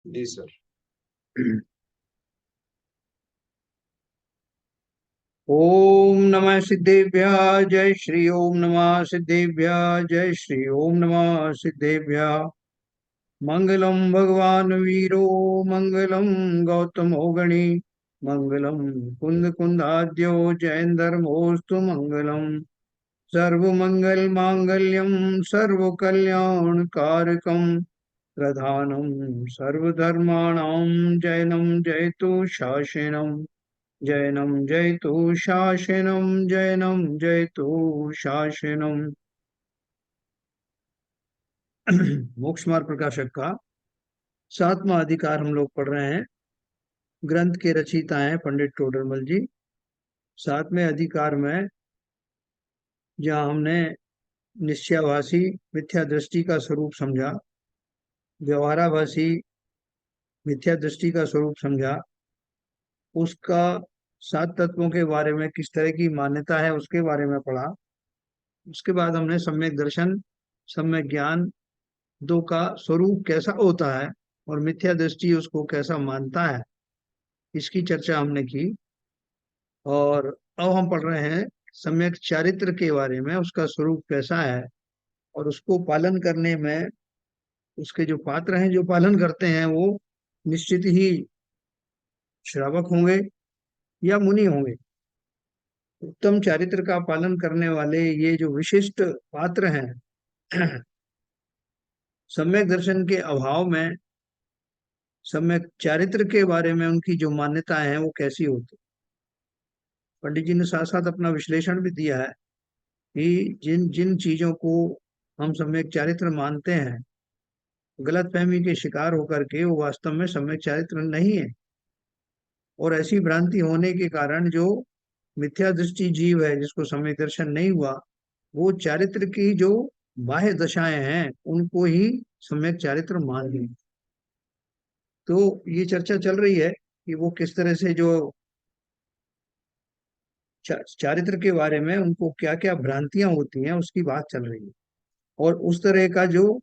जी sir. ओम नमः सिद्धेभ्य जय श्री ओम नमः सिद्धेभ्य जय श्री ओम नमः सिद्धेभ्य। मंगलम भगवान वीरो मंगलम गौतमो गणी मंगलम कुंद कुंदाद्यो जयंदर्मोस्तु मंगलम। सर्वमंगल मांगल्यम सर्व कल्याण कारकम प्रधानम सर्वधर्माणां जयनं जयतु शासनम। जैनम जयतु शासनम जैनम जयतु शासनम। मोक्ष मार्ग प्रकाशक का 7वां अधिकार हम लोग पढ़ रहे हैं। ग्रंथ के रचयिता हैं पंडित टोडरमल जी। 7वें अधिकार में जहाँ हमने निश्चयाभासी मिथ्या दृष्टि का स्वरूप समझा, व्यवहाराभासी मिथ्या दृष्टि का स्वरूप समझा, उसका 7 तत्वों के बारे में किस तरह की मान्यता है उसके बारे में पढ़ा। उसके बाद हमने सम्यक दर्शन, सम्यक ज्ञान दो का स्वरूप कैसा होता है और मिथ्या दृष्टि उसको कैसा मानता है, इसकी चर्चा हमने की। और अब हम पढ़ रहे हैं सम्यक चारित्र के बारे में, उसका स्वरूप कैसा है और उसको पालन करने में उसके जो पात्र हैं जो पालन करते हैं वो निश्चित ही श्रावक होंगे या मुनि होंगे। उत्तम चारित्र का पालन करने वाले ये जो विशिष्ट पात्र हैं, सम्यक दर्शन के अभाव में सम्यक चारित्र के बारे में उनकी जो मान्यता है वो कैसी होती। पंडित जी ने साथ साथ अपना विश्लेषण भी दिया है कि जिन जिन चीजों को हम सम्यक चारित्र मानते हैं, गलत फहमी के शिकार होकर के वो वास्तव में सम्यक चारित्र नहीं है। और ऐसी भ्रांति होने के कारण जो मिथ्या दृष्टि जीव है जिसको सम्यक दर्शन नहीं हुआ, वो चारित्र की जो बाह्य दशाएं हैं उनको ही सम्यक चारित्र मान ली। तो ये चर्चा चल रही है कि वो किस तरह से जो चारित्र के बारे में उनको क्या क्या भ्रांतियां होती हैं उसकी बात चल रही है। और उस तरह का जो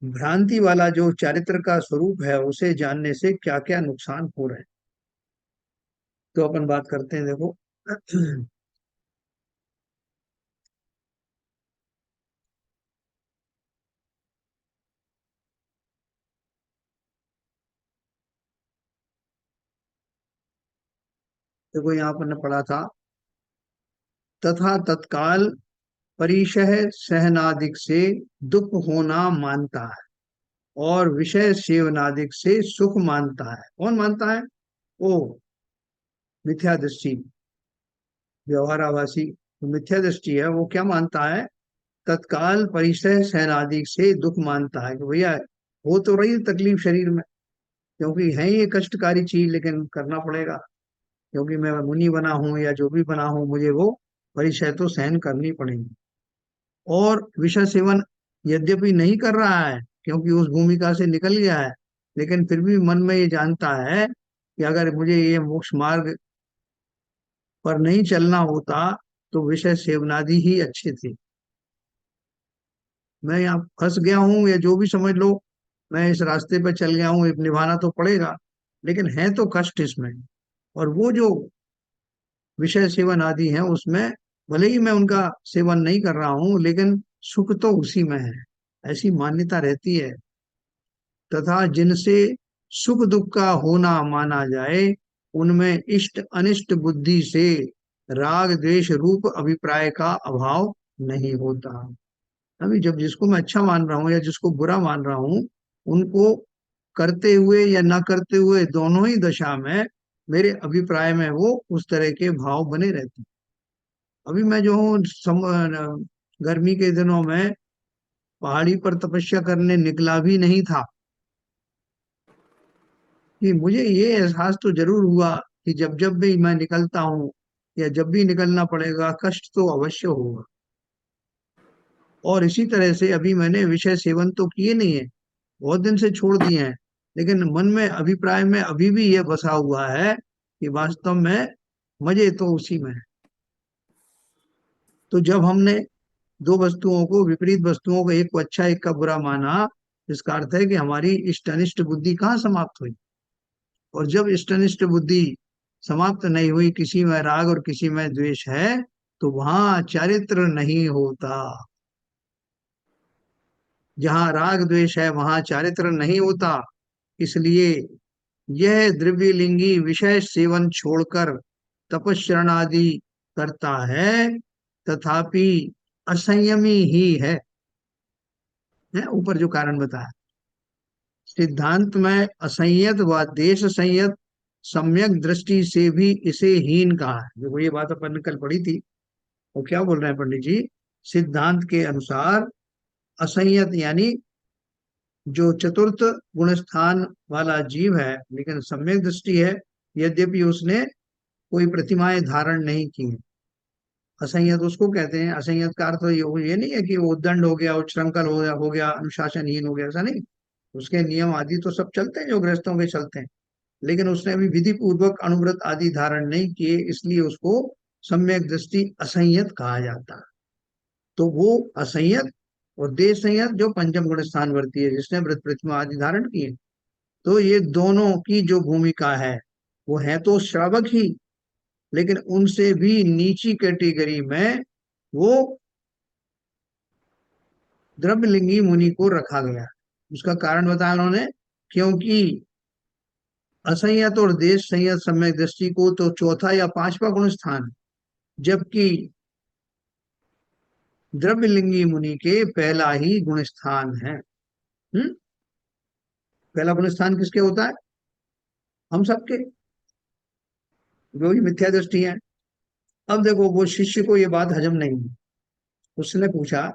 भ्रांति वाला जो चारित्र का स्वरूप है उसे जानने से क्या क्या नुकसान हो रहे हैं, तो अपन बात करते हैं। देखो, देखो यहाँ पर ने पढ़ा था, तथा तत्काल परिशह सहनादिक से दुख होना मानता है और विषय सेवनादिक से सुख मानता है। कौन मानता है? वो मिथ्या दृष्टि, व्यवहाराभासी जो मिथ्या दृष्टि है वो क्या मानता है? तत्काल परिसय सहनादि से दुख मानता है कि भैया हो तो रही है तकलीफ शरीर में, क्योंकि है ये कष्टकारी चीज लेकिन करना पड़ेगा, क्योंकि मैं मुनि बना हूं या जो भी बना हूं मुझे वो परिचय तो सहन करनी पड़ेगी। और विषय सेवन यद्यपि नहीं कर रहा है क्योंकि उस भूमिका से निकल गया है, लेकिन फिर भी मन में ये जानता है कि अगर मुझे ये मोक्ष मार्ग पर नहीं चलना होता तो विषय सेवनादि ही अच्छे थे। मैं यहाँ फंस गया हूँ या जो भी समझ लो, मैं इस रास्ते पर चल गया हूँ, निभाना तो पड़ेगा, लेकिन है तो कष्ट इसमें। और वो जो विषय सेवन आदि है उसमें भले ही मैं उनका सेवन नहीं कर रहा हूँ लेकिन सुख तो उसी में है, ऐसी मान्यता रहती है। तथा जिनसे सुख दुख का होना माना जाए उनमें इष्ट अनिष्ट बुद्धि से राग द्वेष रूप अभिप्राय का अभाव नहीं होता। अभी जब जिसको मैं अच्छा मान रहा हूँ या जिसको बुरा मान रहा हूँ, उनको करते हुए या ना करते हुए दोनों ही दशा में मेरे अभिप्राय में वो उस तरह के भाव बने रहते हैं। अभी मैं जो हूँ गर्मी के दिनों में पहाड़ी पर तपस्या करने निकला भी नहीं था, कि मुझे ये एहसास तो जरूर हुआ कि जब जब भी मैं निकलता हूँ या जब भी निकलना पड़ेगा कष्ट तो अवश्य होगा। और इसी तरह से अभी मैंने विषय सेवन तो किए नहीं है, बहुत दिन से छोड़ दिए हैं, लेकिन मन में अभिप्राय में अभी भी यह बसा हुआ है कि वास्तव में मजे तो उसी में है। तो जब हमने दो वस्तुओं को, विपरीत वस्तुओं को, एक को अच्छा एक का बुरा माना, इसका अर्थ है कि हमारी इष्ट अनिष्ट बुद्धि कहाँ समाप्त हुई। और जब इष्ट अनिष्ट बुद्धि समाप्त नहीं हुई, किसी में राग और किसी में द्वेष है, तो वहां चारित्र नहीं होता। जहां राग द्वेष है वहां चारित्र नहीं होता। इसलिए यह द्रव्यलिंगी विषय सेवन छोड़कर तपश्चरणादि करता है, तथापि असंयमी ही है ऊपर जो कारण बताया। सिद्धांत में असंयत व देश संयत सम्यक दृष्टि से भी इसे हीन कहा है। देखो ये बात अपन ने कल पढ़ी थी। वो क्या बोल रहे हैं पंडित जी, सिद्धांत के अनुसार असंयत यानी जो चतुर्थ गुण स्थान वाला जीव है, लेकिन सम्यक दृष्टि है, यद्यपि उसने कोई प्रतिमाएं धारण नहीं की हैं। असंयत उसको कहते हैं। असंयत का अर्थ ये नहीं है कि वो उद्दंड हो गया, उच्छृंखल हो गया, अनुशासनहीन हो गया, ऐसा नहीं। उसके नियम आदि तो सब चलते हैं जो गृहस्थों के चलते हैं, लेकिन उसने अभी विधि पूर्वक अनुव्रत आदि धारण नहीं किए, इसलिए उसको सम्यक दृष्टि असंयत कहा जाता है। तो वो असंयत और देश संयत जो पंचम गुण स्थान वर्ती है, जिसने व्रत प्रतिमा आदि धारण किए, तो ये दोनों की जो भूमिका है वो है तो श्रावक ही, लेकिन उनसे भी नीची कैटेगरी में वो द्रव्यलिंगी मुनि को रखा गया। उसका कारण बताया उन्होंने, क्योंकि असंयत और देश संयत सम्यक दृष्टि को तो चौथा या पांचवा गुण स्थान, जबकि द्रव्यलिंगी मुनि के पहला ही गुण स्थान है। पहला गुण स्थान किसके होता है? हम सबके, जो ही मिथ्या दृष्टि है। अब देखो वो शिष्य को ये बात हजम नहीं हुई। उसने पूछा,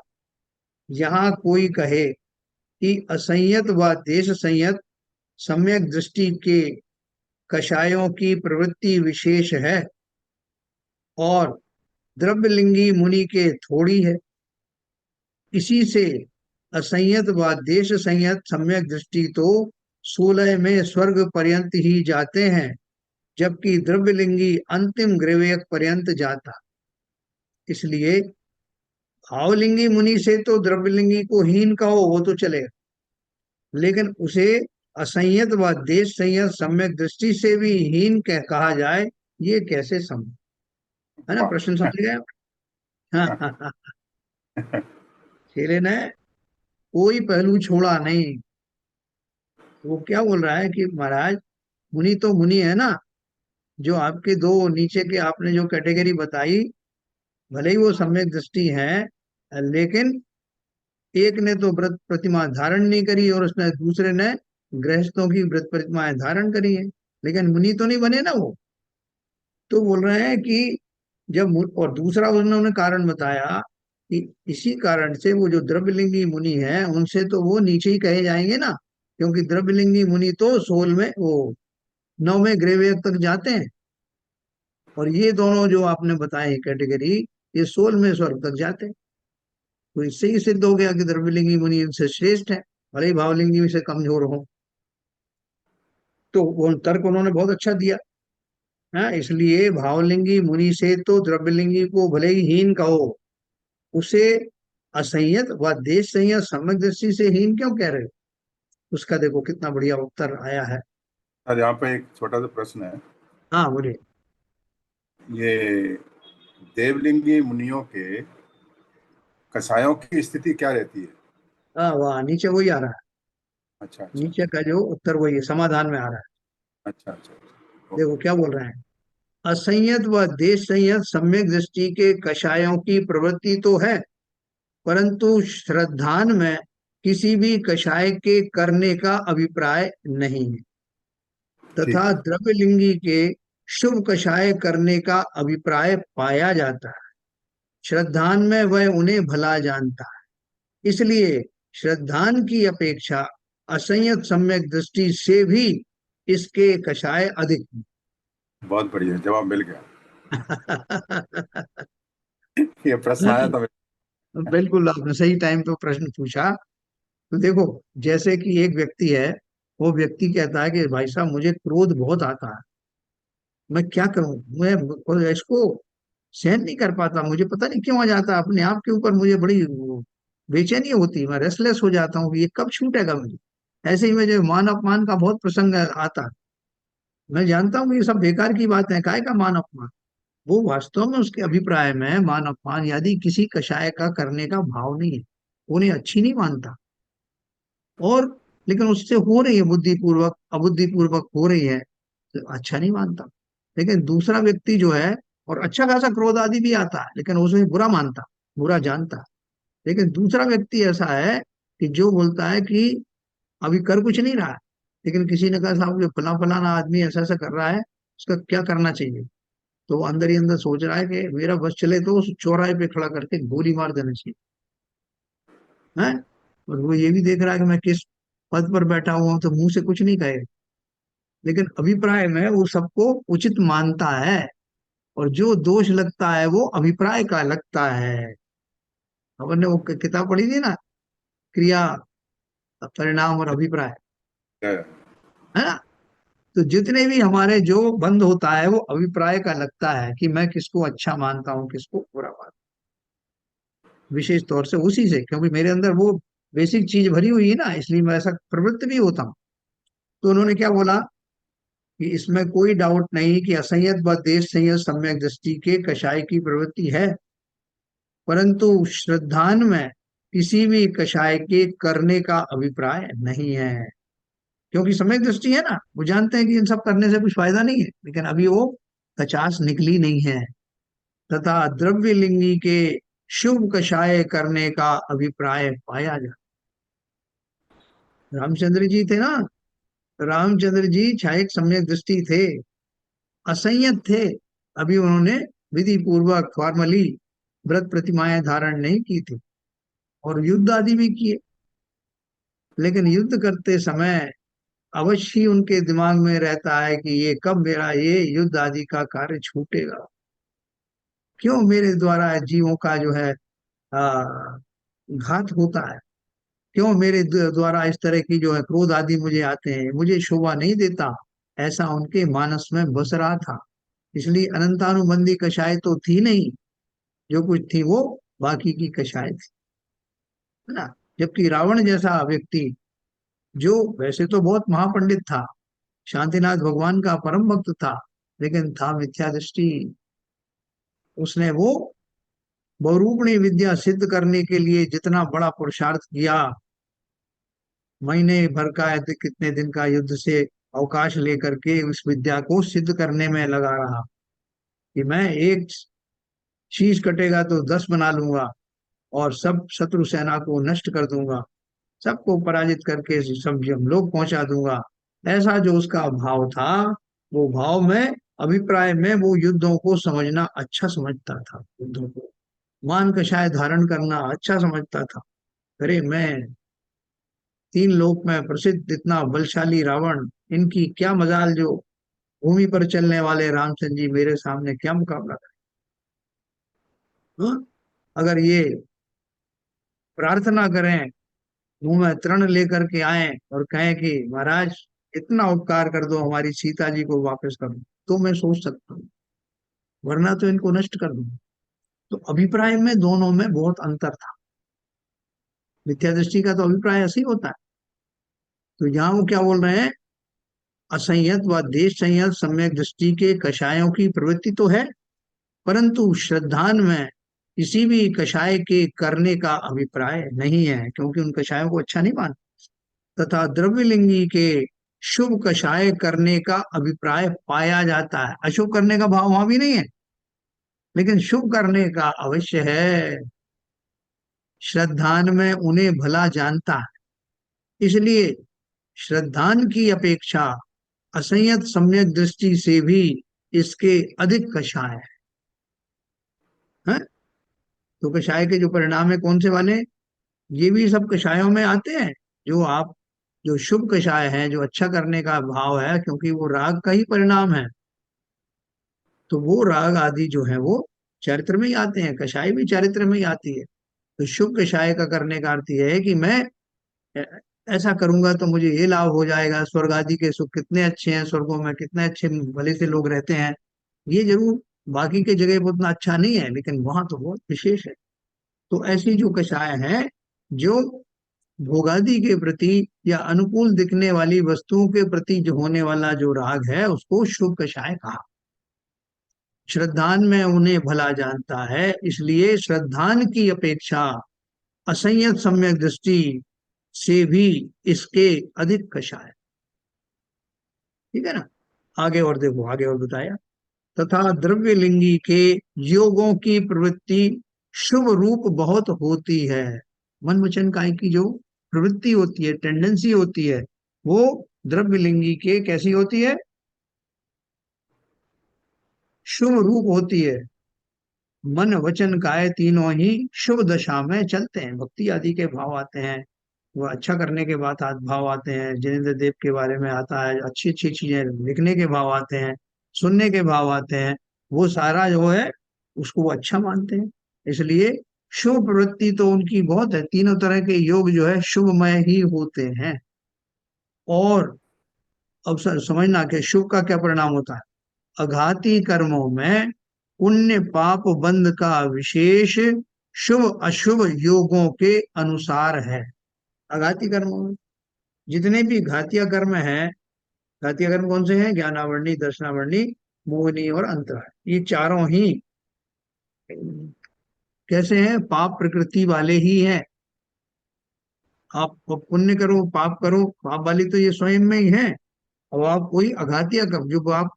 यहाँ कोई कहे कि असंयत व देश संयत सम्यक दृष्टि के कषायों की प्रवृत्ति विशेष है और द्रव्यलिंगी मुनि के थोड़ी है, इसी से असंयत व देश संयत सम्यक दृष्टि तो 16 में स्वर्ग पर्यंत ही जाते हैं, जबकि द्रव्यलिंगी अंतिम ग्रेवयक पर्यंत जाता। इसलिए भावलिंगी मुनि से तो द्रव्यलिंगी को हीन कहो वो तो चलेगा, लेकिन उसे असंयत व देश संयत सम्यक दृष्टि से भी हीन कहा जाए, ये कैसे संभव? है ना, प्रश्न समझ गए? हाँ हाँ हाँ। शेरे ने कोई पहलू छोड़ा नहीं। वो क्या बोल रहा है कि महाराज, मुनि तो मुनि है ना, जो आपके दो नीचे के आपने जो कैटेगरी बताई, भले ही वो सम्यक दृष्टि है, लेकिन एक ने तो व्रत प्रतिमा धारण नहीं करी और उसने दूसरे ने गृहस्थों की व्रत प्रतिमाएं धारण करी है, लेकिन मुनि तो नहीं बने ना वो। तो बोल रहे हैं कि और दूसरा उन्होंने कारण बताया कि इसी कारण से वो जो द्रव्यलिंगी मुनि है उनसे तो वो नीचे ही कहे जाएंगे ना, क्योंकि द्रव्यलिंगी मुनि तो सोल में वो 9वें ग्रेवियर तक जाते हैं, और ये दोनों जो आपने बताए कैटेगरी, ये 16वें स्वर्ग तक जाते हैं। तो इससे ही सिद्ध हो गया कि द्रव्यलिंगी मुनि इनसे श्रेष्ठ है, भले ही भावलिंगी से कमजोर हो। तो वो तर्क उन्होंने बहुत अच्छा दिया है। इसलिए भावलिंगी मुनि से तो द्रव्यलिंगी को भले ही हीन कहो, उसे असंयत व देश संयत सम्यक दृष्टि से हीन क्यों कह रहे हो? उसका देखो कितना बढ़िया उत्तर आया है। सर यहाँ पे एक छोटा सा प्रश्न है। हाँ बोलिए। ये देवलिंगी मुनियों के कषायों की स्थिति क्या रहती है? हाँ वाह, नीचे वही आ रहा है। अच्छा अच्छा नीचे का जो उत्तर वही है, समाधान में आ रहा है। अच्छा अच्छा अच्छा, देखो ओके। क्या बोल रहे हैं, असंयत व देश संयत सम्यक दृष्टि के कषायों की प्रवृत्ति तो है, परंतु श्रद्धान में किसी भी कषाय के करने का अभिप्राय नहीं है, ठीक तथा है। द्रव्यलिंगी के शुभ कषाय करने का अभिप्राय पाया जाता है। श्रद्धान में वह उन्हें भला जानता है, इसलिए श्रद्धान की अपेक्षा असंयत सम्यक दृष्टि से भी इसके कषाय अधिक बहुत बढ़िया, जवाब मिल गया। हैं। ये प्रश्न आया था बिल्कुल आपने सही टाइम पे प्रश्न पूछा। तो देखो, जैसे कि एक व्यक्ति है, वो व्यक्ति कहता है कि भाई साहब मुझे क्रोध बहुत आता है, मैं क्या करूं, मैं इसको सहन नहीं कर पाता, मुझे पता नहीं क्यों आ जाता है, अपने आप के ऊपर मुझे बड़ी बेचैनी होती, मैं रेस्टलेस हो जाता हूँ कि ये कब छूटेगा मुझे। ऐसे ही में जो मान अपमान का बहुत प्रसंग आता है, मैं जानता हूँ कि ये सब बेकार की बात है, काहे का मान अपमान। वो वास्तव में उसके अभिप्राय में मान अपमान यदि किसी कषाय का करने का भाव नहीं है, उन्हें अच्छी नहीं मानता, और लेकिन उससे हो रही है बुद्धिपूर्वक अबुद्धिपूर्वक हो रही है, तो अच्छा नहीं मानता। लेकिन दूसरा व्यक्ति जो है, और अच्छा खासा क्रोध आदि भी आता है, लेकिन उसमें बुरा मानता, बुरा जानता है। लेकिन दूसरा व्यक्ति ऐसा है कि जो बोलता है कि अभी कर कुछ नहीं रहा है, लेकिन किसी ने कहा साहब ये फला फलाना आदमी ऐसा ऐसा कर रहा है, उसका क्या करना चाहिए, तो वो अंदर ही अंदर सोच रहा है कि मेरा बस चले तो उस चौराहे पे खड़ा करके गोली मार देना चाहिए है। और वो ये भी देख रहा है कि मैं किस पद पर बैठा हुआ हूं, तो मुंह से कुछ नहीं कहे, लेकिन अभिप्राय में वो सबको उचित मानता है। और जो दोष लगता है वो अभिप्राय का लगता है। अपन ने वो किताब पढ़ी थी ना, क्रिया परिणाम और अभिप्राय, है। है ना। तो जितने भी हमारे जो बंद होता है वो अभिप्राय का लगता है कि मैं किसको अच्छा मानता हूँ किसको बुरा मानता हूं। विशेष तौर से उसी से, क्योंकि मेरे अंदर वो बेसिक चीज भरी हुई है ना, इसलिए मैं ऐसा प्रवृत्त भी होता हूँ। तो उन्होंने क्या बोला कि इसमें कोई डाउट नहीं कि असंयत व देश संयत सम्यक दृष्टि के कषाय की प्रवृत्ति है, परंतु श्रद्धान में किसी भी कषाय के करने का अभिप्राय नहीं है। क्योंकि सम्यक दृष्टि है ना, वो जानते हैं कि इन सब करने से कुछ फायदा नहीं है, लेकिन अभी वो कचास निकली नहीं है। तथा द्रव्य लिंगी के शुभ कषाय करने का अभिप्राय पाया जाए। रामचंद्र जी थे ना, रामचंद्र जी छायक सम्यक दृष्टि थे, असंयत थे। अभी उन्होंने विधि पूर्वक फॉर्मली व्रत प्रतिमाएं धारण नहीं की थी, और युद्ध आदि भी किए, लेकिन युद्ध करते समय अवश्य ही उनके दिमाग में रहता है कि ये कब मेरा ये युद्ध आदि का कार्य छूटेगा, क्यों मेरे द्वारा जीवों का जो है आ, घात होता है, क्यों मेरे द्वारा इस तरह की जो है क्रोध आदि मुझे आते हैं, मुझे शोभा नहीं देता। ऐसा उनके मानस में बस रहा था। इसलिए अनंतानुबंधी कषाय तो थी नहीं, जो कुछ थी वो बाकी की कषाय थी, है ना। जबकि रावण जैसा व्यक्ति, जो वैसे तो बहुत महापंडित था, शांतिनाथ भगवान का परम भक्त था, लेकिन था मिथ्या दृष्टि। उसने वो बहुरूपणी विद्या सिद्ध करने के लिए जितना बड़ा पुरुषार्थ किया, महीने भर का या तो कितने दिन का युद्ध से अवकाश लेकर के उस विद्या को सिद्ध करने में लगा रहा, कि मैं एक शीश कटेगा तो 10 बना लूंगा, और सब शत्रु सेना को नष्ट कर दूंगा, सबको पराजित करके सब हम लोग पहुंचा दूंगा। ऐसा जो उसका भाव था, वो भाव में अभिप्राय में वो युद्धों को समझना अच्छा समझता था, युद्धों को मान कषाय धारण करना अच्छा समझता था। अरे मैं 3 लोक में प्रसिद्ध इतना बलशाली रावण, इनकी क्या मजाल जो भूमि पर चलने वाले रामचंद्र जी मेरे सामने क्या मुकाबला करें। हाँ? अगर ये प्रार्थना करें, मुंह में तृण लेकर के आए और कहें कि महाराज इतना उपकार कर दो, हमारी सीता जी को वापस कर दो, तो मैं सोच सकता हूँ, वरना तो इनको नष्ट कर दूं। तो अभिप्राय में दोनों में बहुत अंतर था। मिथ्या दृष्टि का तो अभिप्राय ऐसे ही होता है। तो यहाँ वो क्या बोल रहे हैं, असंयत व देश संयत सम्यक दृष्टि के कषायों की प्रवृत्ति तो है, परंतु श्रद्धान में किसी भी कषाय के करने का अभिप्राय नहीं है, क्योंकि उन कषायों को अच्छा नहीं मानते। तथा द्रव्यलिंगी के शुभ कषाय करने का अभिप्राय पाया जाता है। अशुभ करने का भाव वहां भी नहीं है, लेकिन शुभ करने का अवश्य है। श्रद्धान में उन्हें भला जानता है, इसलिए श्रद्धान की अपेक्षा असंयत सम्यक दृष्टि से भी इसके अधिक कषाय है। तो कषाय के जो परिणाम है कौन से वाले, ये भी सब कषायों में आते हैं। जो आप जो शुभ कषाय है, जो अच्छा करने का भाव है, क्योंकि वो राग का ही परिणाम है, तो वो राग आदि जो है वो चरित्र में ही आते हैं, कषाय भी चरित्र में ही आती है। तो शुभ कषाय का करने का अर्थ यह है कि मैं ऐ- ऐसा करूंगा तो मुझे ये लाभ हो जाएगा, स्वर्ग आदि के सुख कितने अच्छे हैं, स्वर्गों में कितने अच्छे भले से लोग रहते हैं। ये जरूर बाकी के जगह पर उतना अच्छा नहीं है, लेकिन वहां तो बहुत विशेष है। तो ऐसी जो कषाय है, जो भोगादि के प्रति या अनुकूल दिखने वाली वस्तुओं के प्रति जो होने वाला जो राग है उसको शुभ कषाय कहा। श्रद्धान में उन्हें भला जानता है, इसलिए श्रद्धान की अपेक्षा असंयत सम्यक दृष्टि से भी इसके अधिक कषाय। ठीक है ना। आगे और देखो, आगे और बताया, तथा द्रव्य लिंगी के योगों की प्रवृत्ति शुभ रूप बहुत होती है। मन वचन काय की जो प्रवृत्ति होती है, टेंडेंसी होती है, वो द्रव्य लिंगी के कैसी होती है? शुभ रूप होती है। मन वचन काय तीनों ही शुभ दशा में चलते हैं। भक्ति आदि के भाव आते हैं, वो अच्छा करने के बाद भाव आते हैं, जिनेंद्र देव के बारे में आता है, अच्छी अच्छी चीजें लिखने के भाव आते हैं, सुनने के भाव आते हैं, वो सारा जो है उसको वो अच्छा मानते हैं। इसलिए शुभ प्रवृत्ति तो उनकी बहुत है। तीनों तरह के योग जो है शुभमय ही होते हैं। और अब समझना कि शुभ का क्या परिणाम होता है। अघाती कर्मों में पुण्य पाप बंध का विशेष शुभ अशुभ योगों के अनुसार है। अघाती कर्मों में जितने भी घातिया कर्म है, घातिया कर्म कौन से हैं? ज्ञानावरणी, दर्शनावरणी, मोहिनी और अंतरा। ये चारों ही कैसे हैं? पाप प्रकृति वाले ही हैं। आप पुण्य करो पाप करो, पाप वाली तो ये स्वयं में ही है। अब आप कोई अघातिया कर्म, जो आप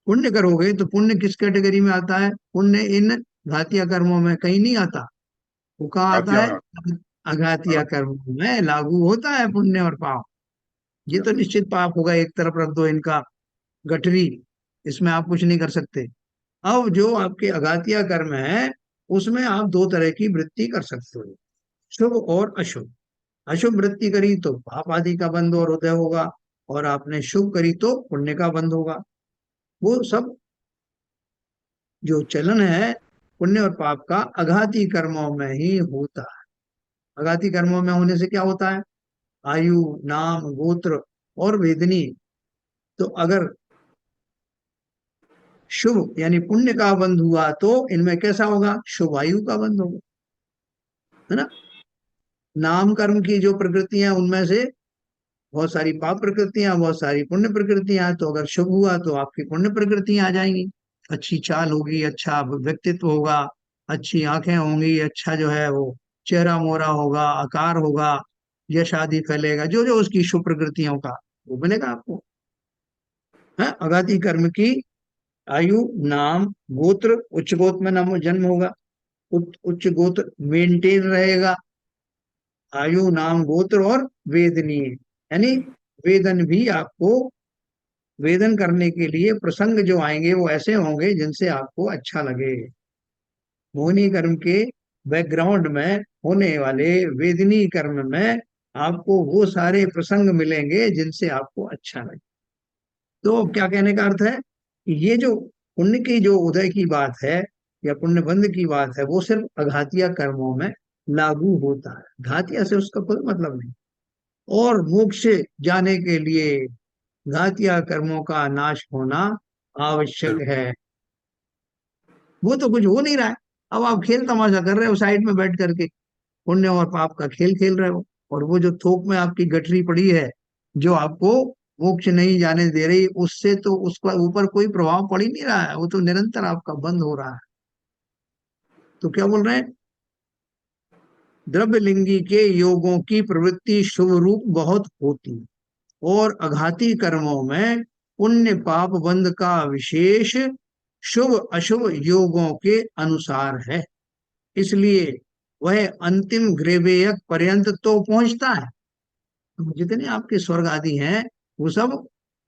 पुण्य करोगे तो पुण्य किस कैटेगरी में आता है? पुण्य इन घातिया कर्मों में कहीं नहीं आता। वो कहाँ आता घातिया है? में। अघातिया हाँ, कर्मों में लागू होता है पुण्य और पाप। ये तो निश्चित पाप होगा, एक तरफ रख दो इनका गठरी, इसमें आप कुछ नहीं कर सकते। अब जो आपके अघातिया कर्म है उसमें आप दो तरह की वृत्ति कर सकते हो, शुभ और अशुभ। अशुभ वृत्ति करी तो पाप आदि का बंध और उदय होगा, और आपने शुभ करी तो पुण्य का बंध होगा। वो सब जो चलन है पुण्य और पाप का अघाती कर्मों में ही होता है। अघाती कर्मों में होने से क्या होता है? आयु, नाम, गोत्र और वेदनी। तो अगर शुभ यानी पुण्य का बंध हुआ तो इनमें कैसा होगा? शुभ आयु का बंध होगा, है ना। नाम कर्म की जो प्रकृतियां उनमें से बहुत सारी पाप प्रकृतियां, बहुत सारी पुण्य प्रकृतियां। तो अगर शुभ हुआ तो आपकी पुण्य प्रकृतियां आ जाएंगी, अच्छी चाल होगी, अच्छा व्यक्तित्व होगा, अच्छी आंखें होंगी, अच्छा जो है वो चेहरा मोहरा होगा, आकार होगा, यश आदि फैलेगा, जो जो उसकी शुभ प्रकृतियों का वो मिलेगा आपको। है अगाधि कर्म की आयु, नाम, गोत्र, उच्च गोत्र में नाम जन्म होगा, उच्च गोत्र मेंटेन रहेगा, आयु, नाम, गोत्र और वेदनीय यानी वेदन भी आपको, वेदन करने के लिए प्रसंग जो आएंगे वो ऐसे होंगे जिनसे आपको अच्छा लगे। मोहिनी कर्म के बैकग्राउंड में होने वाले वेदनी कर्म में आपको वो सारे प्रसंग मिलेंगे जिनसे आपको अच्छा लगे। तो क्या कहने का अर्थ है कि ये जो पुण्य की जो उदय की बात है या पुण्य बंध की बात है वो सिर्फ अघातिया कर्मों में लागू होता है, घातिया से उसका कोई मतलब नहीं। और मोक्ष जाने के लिए घातिया कर्मों का नाश होना आवश्यक है। वो तो कुछ हो नहीं रहा है। अब आप खेल तमाशा कर रहे हो साइड में बैठ करके, पुण्य और पाप का खेल खेल रहे हो, और वो जो थोक में आपकी गठरी पड़ी है जो आपको मोक्ष नहीं जाने दे रही, उससे तो उसका ऊपर कोई प्रभाव पड़ ही नहीं रहा है, वो तो निरंतर आपका बंद हो रहा है। तो क्या बोल रहे हैं? द्रव्य लिंगी के योगों की प्रवृत्ति शुभ रूप बहुत होती, और अघाती कर्मों में पुण्य पाप बंध का विशेष शुभ अशुभ योगों के अनुसार है। इसलिए वह अंतिम ग्रेवेयक पर्यंत तो पहुंचता है। तो जितने आपके स्वर्ग आदि हैं वो सब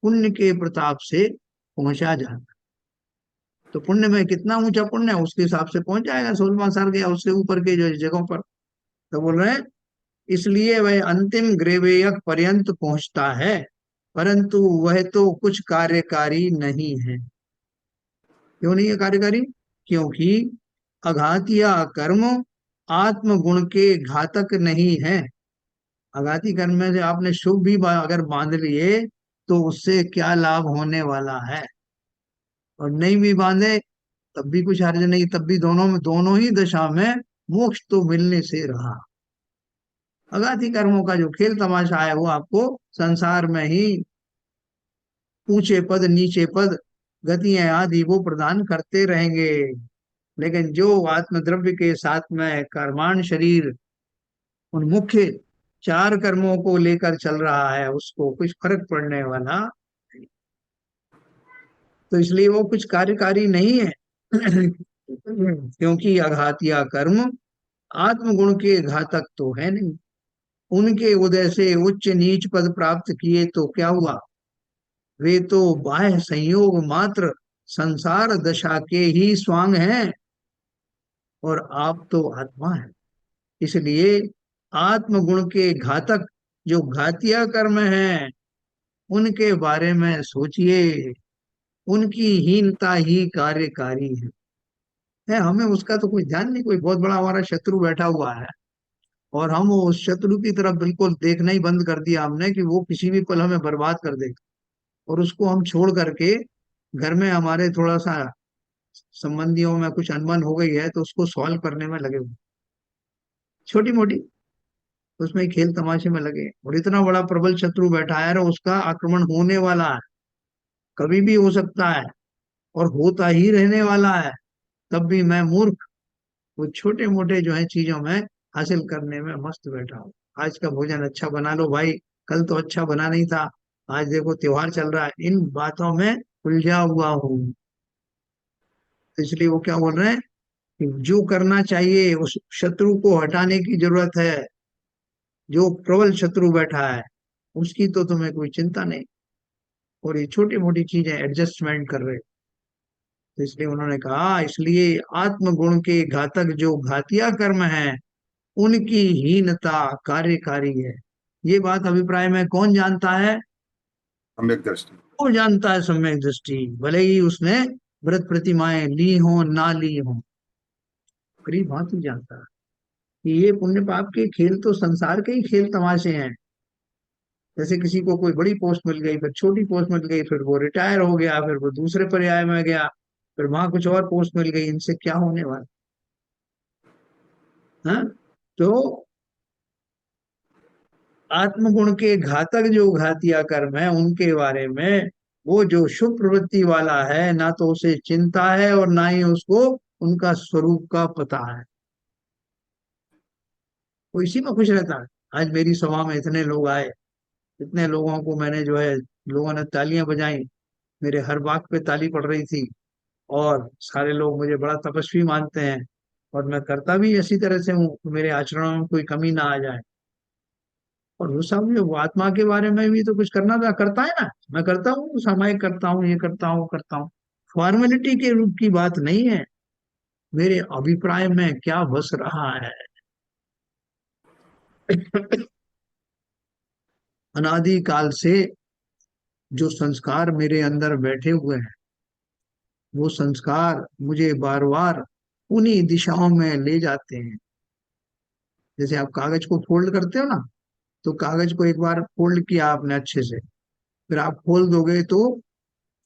पुण्य के प्रताप से पहुंचा जाता है। तो पुण्य में कितना ऊंचा पुण्य है उसके हिसाब से पहुंच जाएगा 16वां स्वर्ग या उससे ऊपर के जो जगहों पर। तो बोल रहे हैं इसलिए वह अंतिम ग्रेवेयक पर्यंत पहुंचता है, परंतु वह तो कुछ कार्यकारी नहीं है। क्यों नहीं है कार्यकारी? क्योंकि अघातिया कर्म आत्म गुण के घातक नहीं है। अघाती कर्म में से आपने शुभ भी अगर बांध लिए तो उससे क्या लाभ होने वाला है, और नहीं भी बांधे तब भी कुछ हर्ज नहीं, तब भी दोनों में दोनों ही दशा में मोक्ष तो मिलने से रहा। अघाती कर्मों का जो खेल तमाशा है वो आपको संसार में ही ऊंचे पद नीचे पद गतियां आदि वो प्रदान करते रहेंगे। लेकिन जो आत्मद्रव्य के साथ में कर्माण शरीर उन मुख्य चार कर्मों को लेकर चल रहा है उसको कुछ फर्क पड़ने वाला, तो इसलिए वो कुछ कार्यकारी नहीं है। क्योंकि अघातिया कर्म आत्मगुण के घातक तो है नहीं। उनके उदय से उच्च नीच पद प्राप्त किए तो क्या हुआ, वे तो बाह्य संयोग मात्र संसार दशा के ही स्वांग हैं, और आप तो आत्मा है। इसलिए आत्मगुण के घातक जो घातिया कर्म हैं उनके बारे में सोचिए। उनकी हीनता ही कार्यकारी है। हमें उसका तो कोई ध्यान नहीं, कोई बहुत बड़ा हमारा शत्रु बैठा हुआ है और हम उस शत्रु की तरफ बिल्कुल देखना ही बंद कर दिया हमने कि वो किसी भी पल हमें बर्बाद कर देगा, और उसको हम छोड़ करके घर में हमारे थोड़ा सा संबंधियों में कुछ अनबन हो गई है तो उसको सॉल्व करने में लगे हुए, छोटी मोटी उसमें ही खेल तमाशे में लगे। और इतना बड़ा प्रबल शत्रु बैठा है और उसका आक्रमण होने वाला है, कभी भी हो सकता है और होता ही रहने वाला है। तब भी मैं मूर्ख वो छोटे मोटे जो है चीजों में हासिल करने में मस्त बैठा हूँ। आज का भोजन अच्छा बना लो भाई, कल तो अच्छा बना नहीं था, आज देखो त्योहार चल रहा है, इन बातों में उलझा हुआ हूँ। तो इसलिए वो क्या बोल रहे हैं कि जो करना चाहिए उस शत्रु को हटाने की जरूरत है। जो प्रबल शत्रु बैठा है उसकी तो तुम्हें कोई चिंता नहीं, और ये छोटी मोटी चीजें एडजस्टमेंट कर रहे। तो इसलिए उन्होंने कहा, इसलिए आत्मगुण के घातक जो घातिया कर्म है उनकी हीनता कार्यकारी है। ये बात अभिप्राय में कौन जानता है, सम्यक दृष्टि। वो जानता है सम्यक दृष्टि, भले ही उसने व्रत प्रतिमाएं ली हो ना ली हो, करीब भांति जानता है कि ये पुण्य पाप के खेल तो संसार के ही खेल तमाशे हैं। जैसे किसी को कोई बड़ी पोस्ट मिल गई, फिर छोटी पोस्ट मिल गई, फिर वो रिटायर हो गया, फिर वो दूसरे पर्याय में गया, फिर वहां कुछ और पोस्ट मिल गई, इनसे क्या होने वाला है। तो आत्मगुण के घातक जो घातिया कर्म है उनके बारे में, वो जो शुभ प्रवृत्ति वाला है ना तो उसे चिंता है और ना ही उसको उनका स्वरूप का पता है, वो इसी में खुश रहता है। आज मेरी सभा में इतने लोग आए, इतने लोगों को मैंने जो है, लोगों ने तालियां बजाई, मेरे हर बात पे ताली पड़ रही थी, और सारे लोग मुझे बड़ा तपस्वी मानते हैं, और मैं करता भी इसी तरह से हूँ, मेरे आचरणों में कोई कमी ना आ जाए। और वो सब वो आत्मा के बारे में भी तो कुछ करना था, करता है ना, मैं करता हूँ, सामायिक करता हूँ, ये करता हूँ करता हूँ, फॉर्मेलिटी के रूप की बात नहीं है। मेरे अभिप्राय में क्या बस रहा है। अनादि काल से जो संस्कार मेरे अंदर बैठे हुए हैं वो संस्कार मुझे बार बार उन्हीं दिशाओं में ले जाते हैं। जैसे आप कागज को फोल्ड करते हो ना, तो कागज को एक बार फोल्ड किया आपने अच्छे से, फिर आप खोल दोगे तो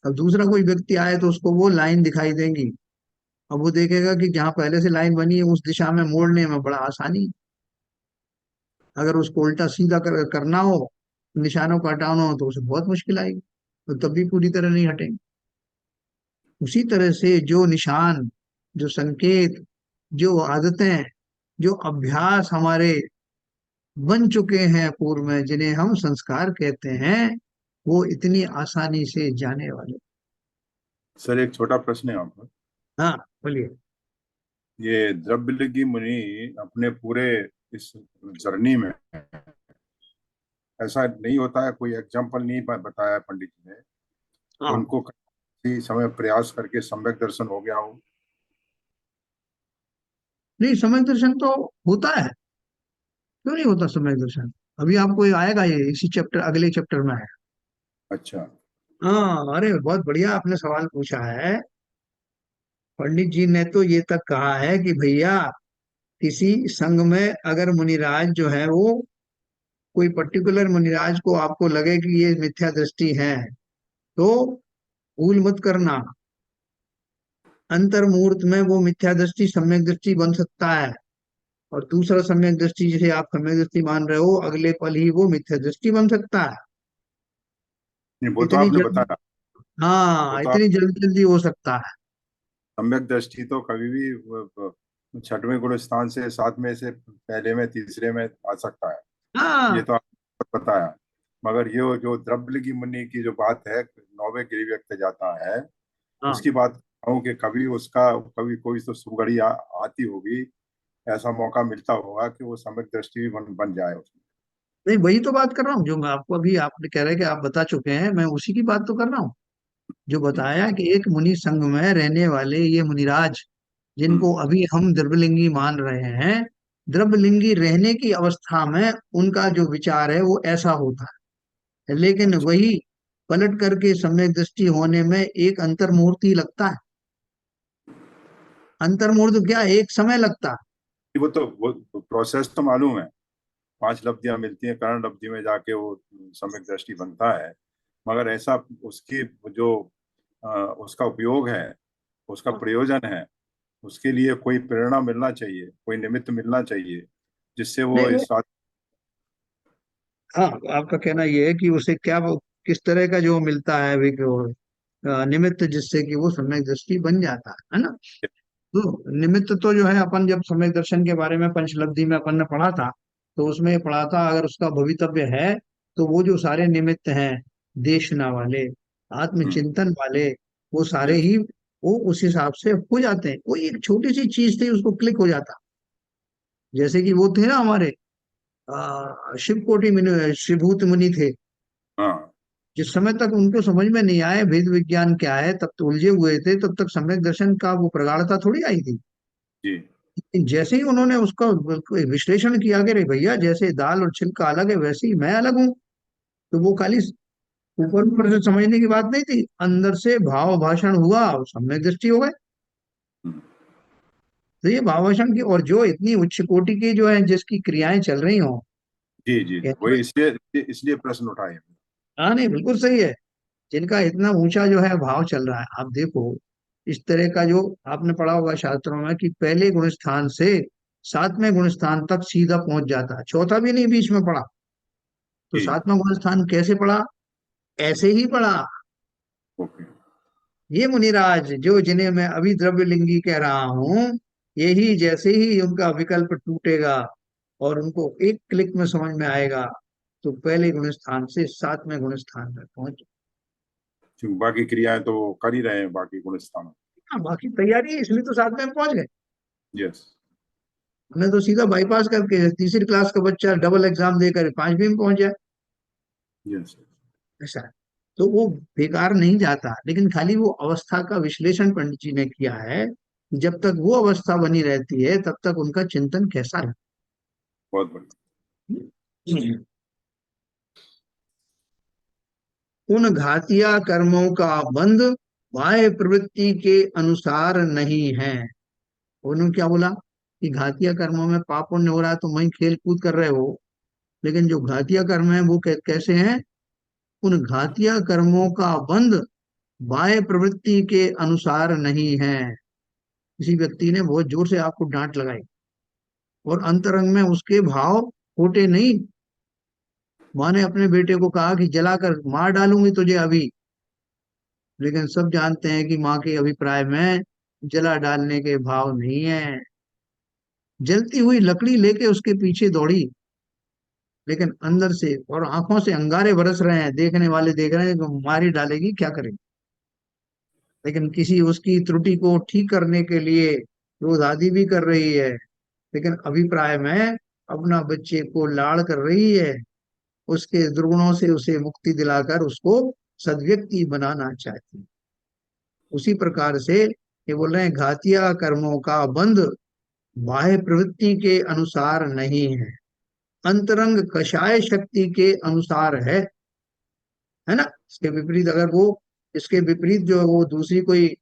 अब दूसरा कोई व्यक्ति आए तो उसको वो लाइन दिखाई देंगी। अब वो देखेगा कि जहाँ पहले से लाइन बनी है उस दिशा में मोड़ने में बड़ा आसानी। अगर उसको उल्टा सीधा करना हो, निशानों को हटाना हो, तो उसे बहुत मुश्किल आएगी, तो तब भी पूरी तरह नहीं हटेंगे। उसी तरह से जो निशान, जो संकेत, जो आदतें, जो अभ्यास हमारे बन चुके हैं पूर्व में, जिन्हें हम संस्कार कहते हैं, वो इतनी आसानी से जाने वाले। सर एक छोटा प्रश्न है आपका। हाँ बोलिए। ये द्रव्यलिंगी मुनि अपने पूरे इस जर्नी में ऐसा नहीं होता है, कोई एग्जाम्पल नहीं बताया पंडित जी ने, हाँ, उनको किसी समय प्रयास करके सम्यक दर्शन हो गया हो? नहीं समय दर्शन तो होता है, क्यों नहीं होता समय दर्शन। अभी आपको ये आएगा, ये इसी चैप्टर अगले चैप्टर में है। अच्छा। हाँ, अरे बहुत बढ़िया आपने सवाल पूछा है। पंडित जी ने तो ये तक कहा है कि भैया किसी संघ में अगर मुनिराज जो है वो, कोई पर्टिकुलर मुनिराज को आपको लगे कि ये मिथ्या दृष्टि है, तो भूल मत करना, अंतर मुहूर्त में वो मिथ्या दृष्टि सम्यक दृष्टि बन सकता है। और दूसरा सम्यक दृष्टि, जिसे आप सम्यक दृष्टि मान रहे हो, अगले पल ही वो मिथ्या दृष्टि बन सकता है। नहीं, वो तो इतनी आपने जल्दी, बताया। वो हाँ, तो आप, इतनी जल्दी जल्दी हो सकता है। सम्यक दृष्टि तो कभी भी छठवें गुण स्थान से सातवें से पहले में तीसरे में आ सकता है। ये हाँ तो आपको बताया। मगर ये जो द्रव्यलिंगी मुनि की जो बात है, नौवे गिरि व्यक्त जाता है, हाँ। उसकी बात कहूँ कि कभी उसका, कभी कोई तो सुघड़ी आती होगी, ऐसा मौका मिलता होगा कि वो सम्यक दृष्टि भी बन जाए उसमें। नहीं, वही तो बात कर रहा हूँ, जो मैं आपको अभी आपने कह रहे हैं कि आप बता चुके हैं, मैं उसी की बात तो कर रहा हूँ। जो जी। बताया कि एक मुनि संघ में रहने वाले ये मुनिराज, हम्म। जिनको अभी हम द्रव्यलिंगी मान रहे हैं, द्रव्यलिंगी रहने की अवस्था में उनका जो विचार है वो ऐसा होता है, लेकिन अच्छा। वही पलट करके सम्यक दृष्टि होने में एक अंतर्मूर्ति लगता है। अंतर्मूर्ति क्या, एक समय लगता है। वो प्रोसेस तो मालूम है। पांच लब्धियां मिलती हैं, कर्ण लब्धि में जाके वो सम्यक दृष्टि बनता है। मगर ऐसा उसकी जो उसका उपयोग है, उसका प्रयोजन है, उसके लिए कोई प्रेरणा मिलना चाहिए, कोई निमित्त मिलना चाहिए, जिससे नहीं वो वो, इस बात। हाँ, आपका कहना ये है कि उसे क्या किस तरह का जो मिलता है अभी निमित्त, जिससे कि वो सम्यक दृष्टि बन जाता है ना। तो निमित्त तो जो है, अपन जब सम्यक दर्शन के बारे में पंचलब्धि में अपन ने पढ़ा था, तो उसमें ये पढ़ा था, अगर उसका भवितव्य है तो वो जो सारे निमित्त हैं, देशना वाले, हम्म। आत्मचिंतन वाले, वो सारे यस। ही वो उस हिसाब से हो जाते हैं। कोई एक छोटी सी चीज थी, उसको क्लिक हो जाता। जैसे कि वो थे ना हमारे शिव कोटि मुनि, शिवभूत मुनि थे। हाँ। जिस समय तक उनको समझ में नहीं आए वेद विज्ञान क्या है, तब तो उलझे हुए थे, तब तक सम्यक दर्शन का वो प्रगाढ़ता थोड़ी आई थी। जी। जैसे ही उन्होंने उसका विश्लेषण किया कि रे भैया, जैसे दाल और छिलका अलग है, वैसे ही मैं अलग हूँ, तो वो खाली ऊपर ऊपर से समझने की बात नहीं थी, अंदर से भाव भाषण हुआ और सम्यक दृष्टि हो गए। हम्म। तो ये भाव भाषण की, और जो इतनी उच्च कोटि की जो है, जिसकी क्रियाएं चल रही हो, जी जी जी, कहने वही में, इसलिए इसलिए प्रश्न उठाए। हाँ नहीं, बिल्कुल सही है। जिनका इतना ऊंचा जो है भाव चल रहा है, आप देखो, इस तरह का जो आपने पढ़ा होगा शास्त्रों में कि पहले गुण स्थान से सातवें गुण स्थान तक सीधा पहुंच जाता है, चौथा भी नहीं बीच में पड़ा। तो जी। सातवां गुण स्थान कैसे पड़ा? ऐसे ही पड़ा। ओके। ये मुनिराज जो, जिन्हें मैं अभी द्रव्यलिंगी कह रहा हूं, यही जैसे ही उनका विकल्प टूटेगा और उनको एक क्लिक में समझ में आएगा, तो पहले गुण स्थान से सातवें गुण स्थान तक पहुंच। बाकी क्रियाएं तो वो कर ही रहे हैं बाकी गुण स्थानों। हाँ, बाकी तैयारी है, इसलिए तो सातवें में पहुंच गए। यस। हमने तो सीधा बाईपास करके तीसरी क्लास का बच्चा डबल एग्जाम देकर पांचवी में पहुंच जाए। यस। ऐसा है। तो वो बेकार नहीं जाता, लेकिन खाली वो अवस्था का विश्लेषण पंडित जी ने किया है। जब तक वो अवस्था बनी रहती है, तब तक उनका चिंतन कैसा है। बहुत बढ़िया। उन घातिया कर्मों का बंध बाह्य प्रवृत्ति के अनुसार नहीं है। उन्होंने क्या बोला कि घातिया कर्मों में पाप पुण्य हो रहा है, तो वही खेल कूद कर रहे हो, लेकिन जो घातिया कर्म है वो कैसे हैं? उन घातिया कर्मों का बंध बाह्य प्रवृत्ति के अनुसार नहीं है। किसी व्यक्ति ने बहुत जोर से आपको डांट लगाई, और अंतरंग में उसके भाव खोटे नहीं। माँ ने अपने बेटे को कहा कि जलाकर मार डालूंगी तुझे अभी, लेकिन सब जानते हैं कि माँ के अभिप्राय में जला डालने के भाव नहीं है। जलती हुई लकड़ी लेके उसके पीछे दौड़ी, लेकिन अंदर से और आंखों से अंगारे बरस रहे हैं, देखने वाले देख रहे हैं कि मार ही डालेगी, क्या करेगी। लेकिन किसी उसकी त्रुटि को ठीक करने के लिए क्रोध आदि भी कर रही है, लेकिन अभिप्राय में अपना बच्चे को लाड़ कर रही है, उसके दुर्गुणों से उसे मुक्ति दिलाकर उसको सद्व्यक्ति बनाना चाहती है। उसी प्रकार से ये बोल रहे हैं, घातिया कर्मों का बंध बाह्य प्रवृत्ति के अनुसार नहीं है, अंतरंग कषाय शक्ति के अनुसार है ना। इसके विपरीत अगर वो, इसके विपरीत जो है वो दूसरी कोई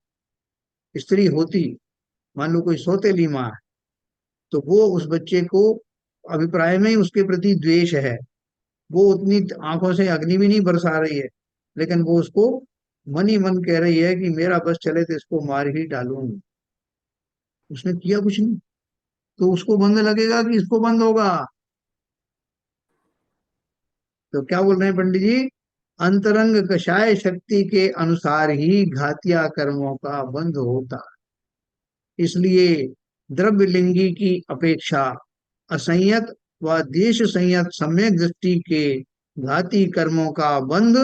स्त्री होती, मान लो कोई सौतेली माँ है, तो वो उस बच्चे को अभिप्राय में ही उसके प्रति द्वेष है, वो उतनी आंखों से अग्नि भी नहीं बरसा रही है, लेकिन वो उसको मन ही मन कह रही है कि मेरा बस चले तो इसको मार ही डालूंगी। उसने किया कुछ नहीं। तो उसको बंध लगेगा कि इसको बंध होगा? तो क्या बोल रहे हैं पंडित जी? अंतरंग कषाय शक्ति के अनुसार ही घातिया कर्मों का बंध होता है। इसलिए द्रव्यलिंगी की अपेक्षा असंयत व देश संयत सम्यक दृष्टि के घाती कर्मों का बंध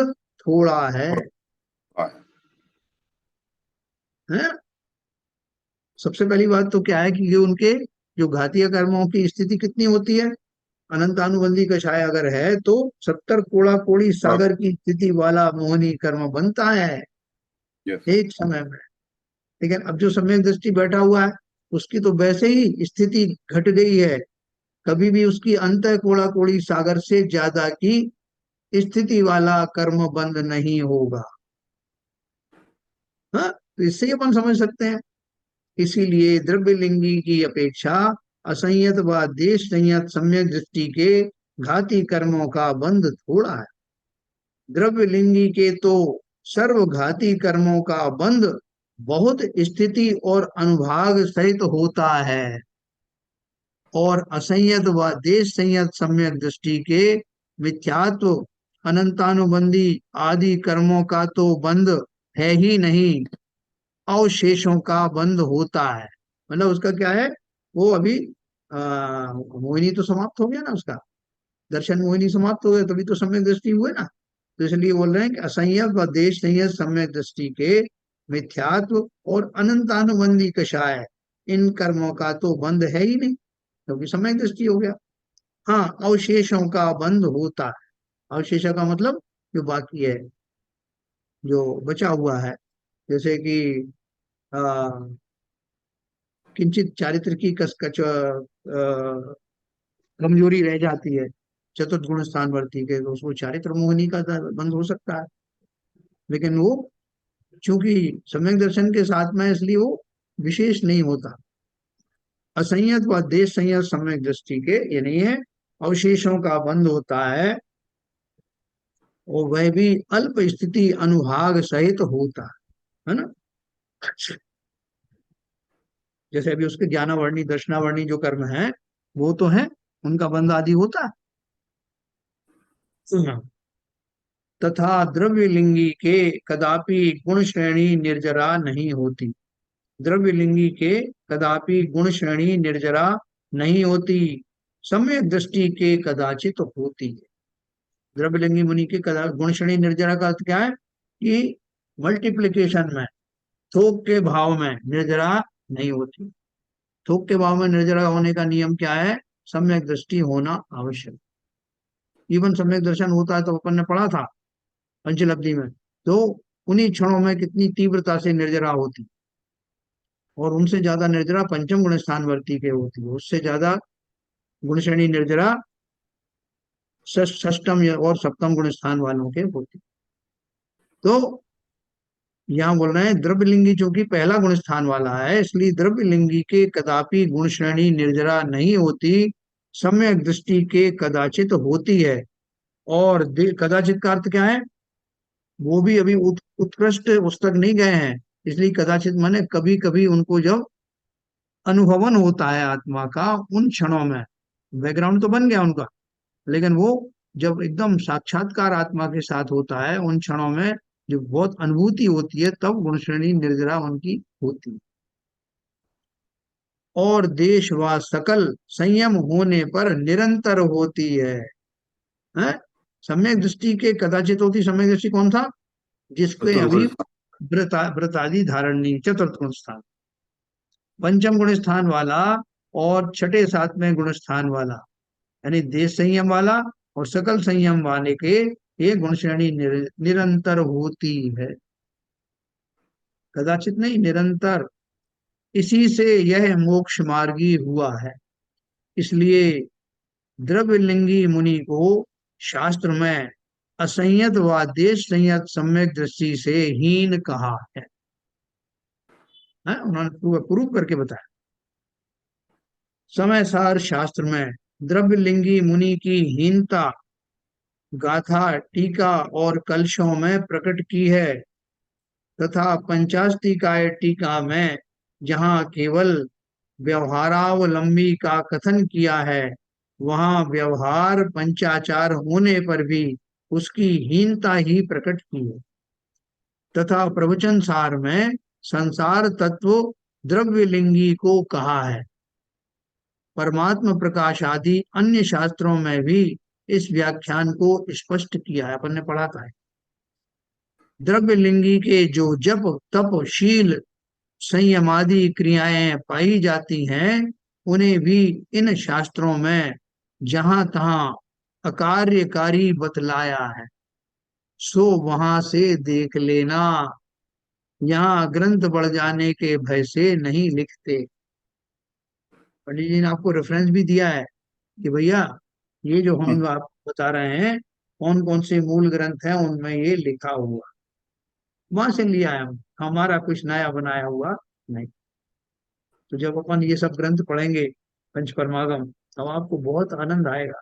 थोड़ा है? सबसे पहली बात तो क्या है कि ये उनके जो घातीय कर्मों की स्थिति कितनी होती है? अनंतानुबंधी कषाय अगर है तो 70 कोड़ा कोड़ी और सागर की स्थिति वाला मोहनी कर्म बनता है यस। एक समय में। लेकिन अब जो सम्यक दृष्टि बैठा हुआ है उसकी तो वैसे ही स्थिति घट गई है, कभी भी उसकी अंत कोड़ा कोड़ी सागर से ज्यादा की स्थिति वाला कर्म बंद नहीं होगा। हाँ, तो इससे ही अपन समझ सकते हैं। इसीलिए द्रव्यलिंगी की अपेक्षा असंयत व देश संयत सम्यक दृष्टि के घाती कर्मों का बंध थोड़ा है। द्रव्यलिंगी के तो सर्वघाती कर्मों का बंध बहुत स्थिति और अनुभाग सहित होता है, और असंयत व देश संयत सम्यक दृष्टि के मिथ्यात्व अनंतानुबंधी आदि कर्मों का तो बंध है ही नहीं, अवशेषों का बंध होता है। मतलब उसका क्या है, वो अभी मोहिनी तो समाप्त हो गया ना, उसका दर्शन मोहिनी समाप्त हो गया, तभी तो सम्यक दृष्टि हुए ना। तो इसलिए बोल रहे हैं कि असंयत व देश संयत सम्यक दृष्टि के मिथ्यात्व और अनंतानुबंधी कषाय, इन कर्मों का तो बंध है ही नहीं, क्योंकि सम्यक दृष्टि हो गया। हाँ, अवशेषों का बंध होता है। अवशेष का मतलब जो बाकी है, जो बचा हुआ है, जैसे कि किंचित चारित्र की कस कच कमजोरी रह जाती है चतुर्थ गुण स्थान वर्ती के, तो उसको चारित्र मोहिनी का बंध हो सकता है। लेकिन वो चूंकि सम्यक दर्शन के साथ में, इसलिए वो विशेष नहीं होता। असंयत व देश संयत सम्यक दृष्टि के ये नहीं है, अवशेषों का बंध होता है, और वह भी अल्प स्थिति अनुभाग सहित होता है ना। जैसे अभी उसके ज्ञानावर्णी दर्शनावर्णी जो कर्म है वो तो है, उनका बंध आदि होता है। तथा द्रव्यलिंगी के कदापि गुण श्रेणी निर्जरा नहीं होती। द्रव्यलिंगी के कदापि गुण श्रेणी निर्जरा नहीं होती, सम्यक दृष्टि के कदाचित होती है। द्रव्यलिंगी मुनि के कदा गुण श्रेणी निर्जरा का अर्थ क्या है कि मल्टीप्लिकेशन में, थोक के भाव में निर्जरा नहीं होती। थोक के भाव में निर्जरा होने का नियम क्या है? सम्यक दृष्टि होना आवश्यक। इवन सम्यक दर्शन होता है तो अपन ने पढ़ा था पंचलब्धि में, तो उन्हीं क्षणों में कितनी तीव्रता से निर्जरा होती, और उनसे ज्यादा निर्जरा पंचम गुण स्थान वर्ती के होती है, उससे ज्यादा गुण श्रेणी निर्जरा षष्टम और सप्तम गुण स्थान वालों के होती। तो यहाँ बोल रहे हैं द्रव्यलिंगी चूंकि पहला गुण स्थान वाला है, इसलिए द्रव्यलिंगी के कदापि गुण श्रेणी निर्जरा नहीं होती, सम्यक दृष्टि के कदाचित होती है। और कदाचित का अर्थ क्या है? वो भी अभी उत्कृष्ट उस तक नहीं गए हैं, इसलिए कदाचित माने कभी कभी उनको जब अनुभवन होता है आत्मा का उन क्षणों में, बैकग्राउंड तो बन गया उनका, लेकिन वो जब एकदम साक्षात्कार आत्मा के साथ होता है उन क्षणों में जो बहुत अनुभूति होती है, तब गुण श्रेणी निर्जरा उनकी होती है। और देश व सकल संयम होने पर निरंतर होती है? सम्यक दृष्टि के कदाचित होती। सम्यक दृष्टि कौन था? जिसके अभी चतुर्गुण। व्रत आदि धारण नहीं, चतुर्थ गुण स्थान, पंचम गुण स्थान वाला और छठे सातवें गुण स्थान वाला, यानी देश संयम वाला और सकल संयम वाले के ये गुण श्रेणी निरंतर होती है, कदाचित नहीं, निरंतर। इसी से यह मोक्ष मार्गी हुआ है। इसलिए द्रव्यलिंगी मुनि को शास्त्र में असंयत व देश संयत सम्यक दृष्टि से हीन कहा है? उन्होंने प्रूव करके बताया। समय सार शास्त्र में द्रव्यलिंगी मुनि की हीनता गाथा टीका और कलशों में प्रकट की है, तथा पंचास्तिकाय टीका में जहाँ केवल व्यवहारावलंबी का कथन किया है, वहां व्यवहार पंचाचार होने पर भी उसकी हीनता ही प्रकट की है। तथा प्रवचन सार में संसार तत्व द्रव्यलिंगी को कहा है। परमात्म प्रकाश आदि अन्य शास्त्रों में भी इस व्याख्यान को स्पष्ट किया है, अपन ने पढ़ा था। द्रव्यलिंगी के जो जप तप शील संयम आदि क्रियाएं पाई जाती हैं, उन्हें भी इन शास्त्रों में जहां तहां अकार्यकारी बतलाया है, सो वहां से देख लेना। यहाँ ग्रंथ बढ़ जाने के भय से नहीं लिखते। पंडित जी ने आपको रेफरेंस भी दिया है कि भैया ये जो हम आप बता रहे हैं कौन कौन से मूल ग्रंथ हैं, उनमें ये लिखा हुआ, वहां से लिया है हम, हमारा कुछ नया बनाया हुआ नहीं। तो जब अपन ये सब ग्रंथ पढ़ेंगे पंच परमागम, तब आपको बहुत आनंद आएगा।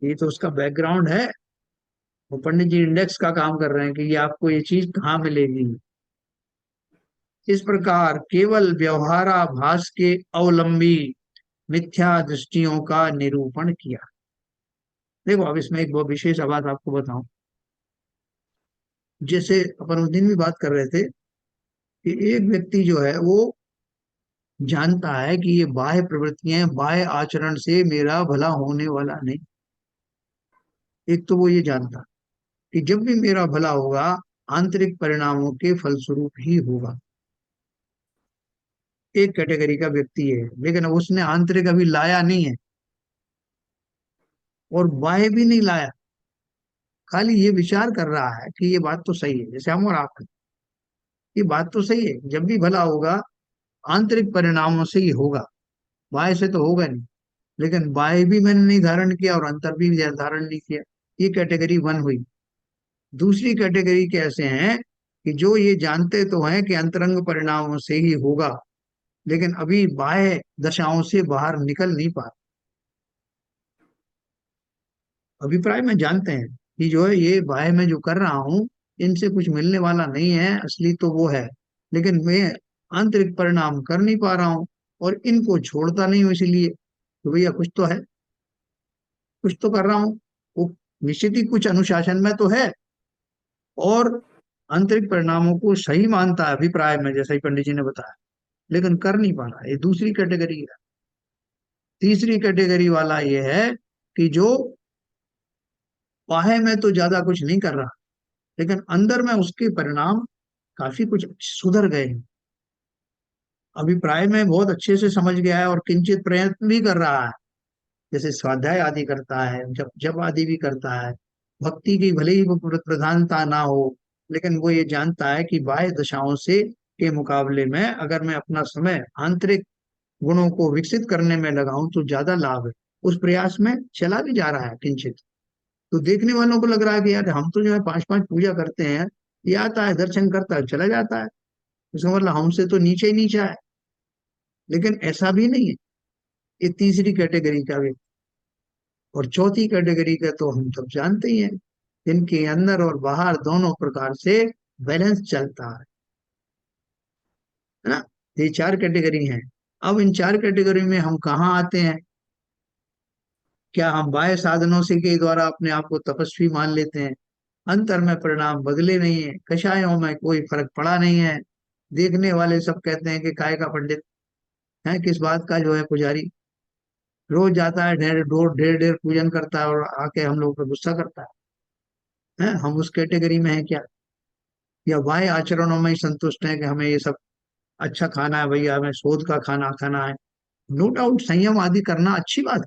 ये तो उसका बैकग्राउंड है। वो पंडित जी इंडेक्स का काम कर रहे हैं कि ये आपको ये चीज कहाँ मिलेगी। इस प्रकार केवल व्यवहाराभास के अवलंबी मिथ्या दृष्टियों का निरूपण किया। देखो अब इसमें एक बहुत विशेष बात आपको बताऊं। जैसे अपन उस दिन भी बात कर रहे थे कि एक व्यक्ति जो है वो जानता है कि ये बाह्य प्रवृत्तियां बाह्य आचरण से मेरा भला होने वाला नहीं। एक तो वो ये जानता कि जब भी मेरा भला होगा आंतरिक परिणामों के फलस्वरूप ही होगा। एक कैटेगरी का व्यक्ति है, लेकिन उसने आंतरिक अभी लाया नहीं है और बाह्य भी नहीं लाया, खाली ये विचार कर रहा है कि ये बात तो सही है। जैसे हम और आप हैं, ये बात तो सही है, जब भी भला होगा आंतरिक परिणामों से ही होगा, बाह्य से तो होगा नहीं। लेकिन बाह्य भी मैंने नहीं धारण किया और अंतर भी धारण नहीं किया। ये कैटेगरी वन हुई। दूसरी कैटेगरी कैसे हैं कि जो ये जानते तो हैं कि अंतरंग परिणामों से ही होगा, लेकिन अभी बाह्य दशाओं से बाहर निकल नहीं पा रहे। अभिप्राय में जानते हैं कि जो है ये बाह्य में जो कर रहा हूं इनसे कुछ मिलने वाला नहीं है, असली तो वो है, लेकिन मैं आंतरिक परिणाम कर नहीं पा रहा हूँ और इनको छोड़ता नहीं हूँ। इसलिए तो भैया कुछ तो है, कुछ तो कर रहा हूँ। वो निश्चित ही कुछ अनुशासन में तो है और आंतरिक परिणामों को सही मानता है अभिप्राय में, जैसा ही पंडित जी ने बताया, लेकिन कर नहीं पा रहा। ये दूसरी कैटेगरी है। तीसरी कैटेगरी वाला ये है कि जो बाह्य में तो ज्यादा कुछ नहीं कर रहा, लेकिन अंदर में उसके परिणाम काफी कुछ सुधर गए हैं। अभिप्राय में बहुत अच्छे से समझ गया है और किंचित प्रयत्न भी कर रहा है, जैसे स्वाध्याय आदि करता है, जप जप आदि भी करता है। भक्ति की भले ही वो प्रधानता ना हो, लेकिन वो ये जानता है कि बाह्य दशाओं से के मुकाबले में अगर मैं अपना समय आंतरिक गुणों को विकसित करने में लगाऊं तो ज्यादा लाभ है। उस प्रयास में चला भी जा रहा है किंचित। तो देखने वालों को लग रहा है कि यार हम तो जो है पांच पांच पूजा करते हैं, ये आता है दर्शन करता है चला जाता है, इसका मतलब हमसे तो नीचे ही नीचा है। लेकिन ऐसा भी नहीं है। ये तीसरी कैटेगरी का व्यक्ति। और चौथी कैटेगरी का तो हम सब जानते ही हैं, इनके अंदर और बाहर दोनों प्रकार से बैलेंस चलता है ना। ये चार कैटेगरी हैं। अब इन चार कैटेगरी में हम कहाँ आते हैं? क्या हम बाह्य साधनों से के द्वारा अपने आप को तपस्वी मान लेते हैं? अंतर में परिणाम बदले नहीं है, कषायों में कोई फर्क पड़ा नहीं है। देखने वाले सब कहते हैं कि काय का पंडित है, किस बात का जो है पुजारी, रोज जाता है ढेर ढेर ढेर ढेर पूजन करता है और आके हम लोग पे गुस्सा करता है। हम उस कैटेगरी में है क्या? या बाह्य आचरणों में ही संतुष्ट है कि हमें ये सब अच्छा खाना है, भैया हमें शोध का खाना खाना है। नो डाउट संयम आदि करना अच्छी बात है,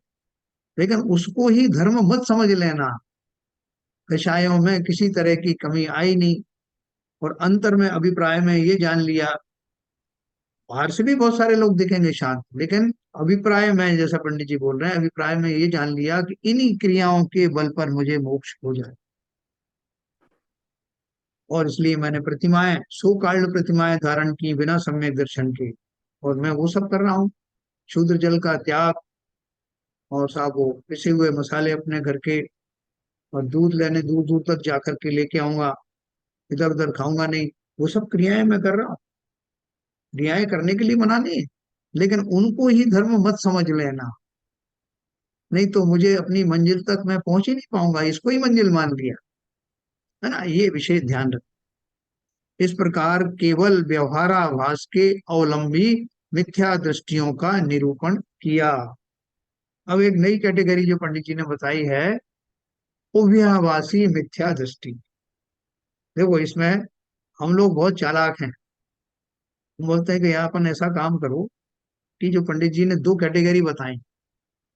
लेकिन उसको ही धर्म मत समझ लेना। कषायों में किसी तरह की कमी आई नहीं और अंतर में अभिप्राय में ये जान लिया। बाहर से भी बहुत सारे लोग दिखेंगे शांत, लेकिन अभिप्राय में जैसा पंडित जी बोल रहे हैं, अभिप्राय में ये जान लिया कि इन्हीं क्रियाओं के बल पर मुझे मोक्ष हो जाए। और इसलिए मैंने प्रतिमाएं सो काल्ड प्रतिमाएं धारण की बिना सम्यक दर्शन के, और मैं वो सब कर रहा हूँ। शूद्र जल का त्याग, और साहब वो पिसे हुए मसाले अपने घर के, और दूध लेने दूर दूर तक जाकर के लेके आऊंगा, इधर उधर खाऊंगा नहीं। वो सब क्रियाएं मैं कर रहा हूँ। क्रियाएं करने के लिए मना नहीं है, लेकिन उनको ही धर्म मत समझ लेना, नहीं तो मुझे अपनी मंजिल तक मैं पहुंच ही नहीं पाऊंगा, इसको ही मंजिल मान लिया, है ना। ये विशेष ध्यान रख। इस प्रकार केवल व्यवहाराभास के अवलंबी मिथ्या दृष्टियों का निरूपण किया। अब एक नई कैटेगरी जो पंडित जी ने बताई है, उभयाभासी मिथ्या दृष्टि। देखो इसमें हम लोग बहुत चालाक हैं। हम बोलते हैं कि यहाँ अपन ऐसा काम करो कि जो पंडित जी ने दो कैटेगरी बताई,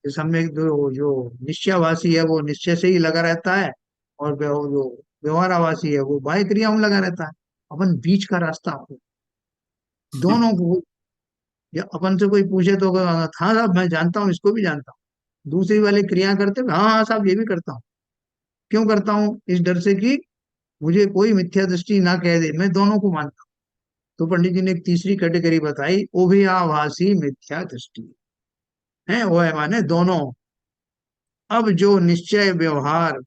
जैसे हमने जो निश्चयवासी है वो निश्चय से ही लगा रहता है, और जो व्यवहारावासी है वो बाह्य क्रियाओं में लगा रहता है। अपन बीच का रास्ता हो, दोनों को। या अपन से कोई पूछे तो हाँ साहब मैं जानता हूँ, इसको भी जानता हूँ, दूसरी वाले क्रिया करते हुए, हाँ हाँ साहब ये भी करता हूँ। क्यों करता हूँ? इस डर से कि मुझे कोई मिथ्या दृष्टि ना कह दे, मैं दोनों को मानता हूँ। तो पंडित जी ने एक तीसरी कैटेगरी बताई, उभयाभासी मिथ्या दृष्टि है, वो है माने दोनों। अब जो निश्चय व्यवहार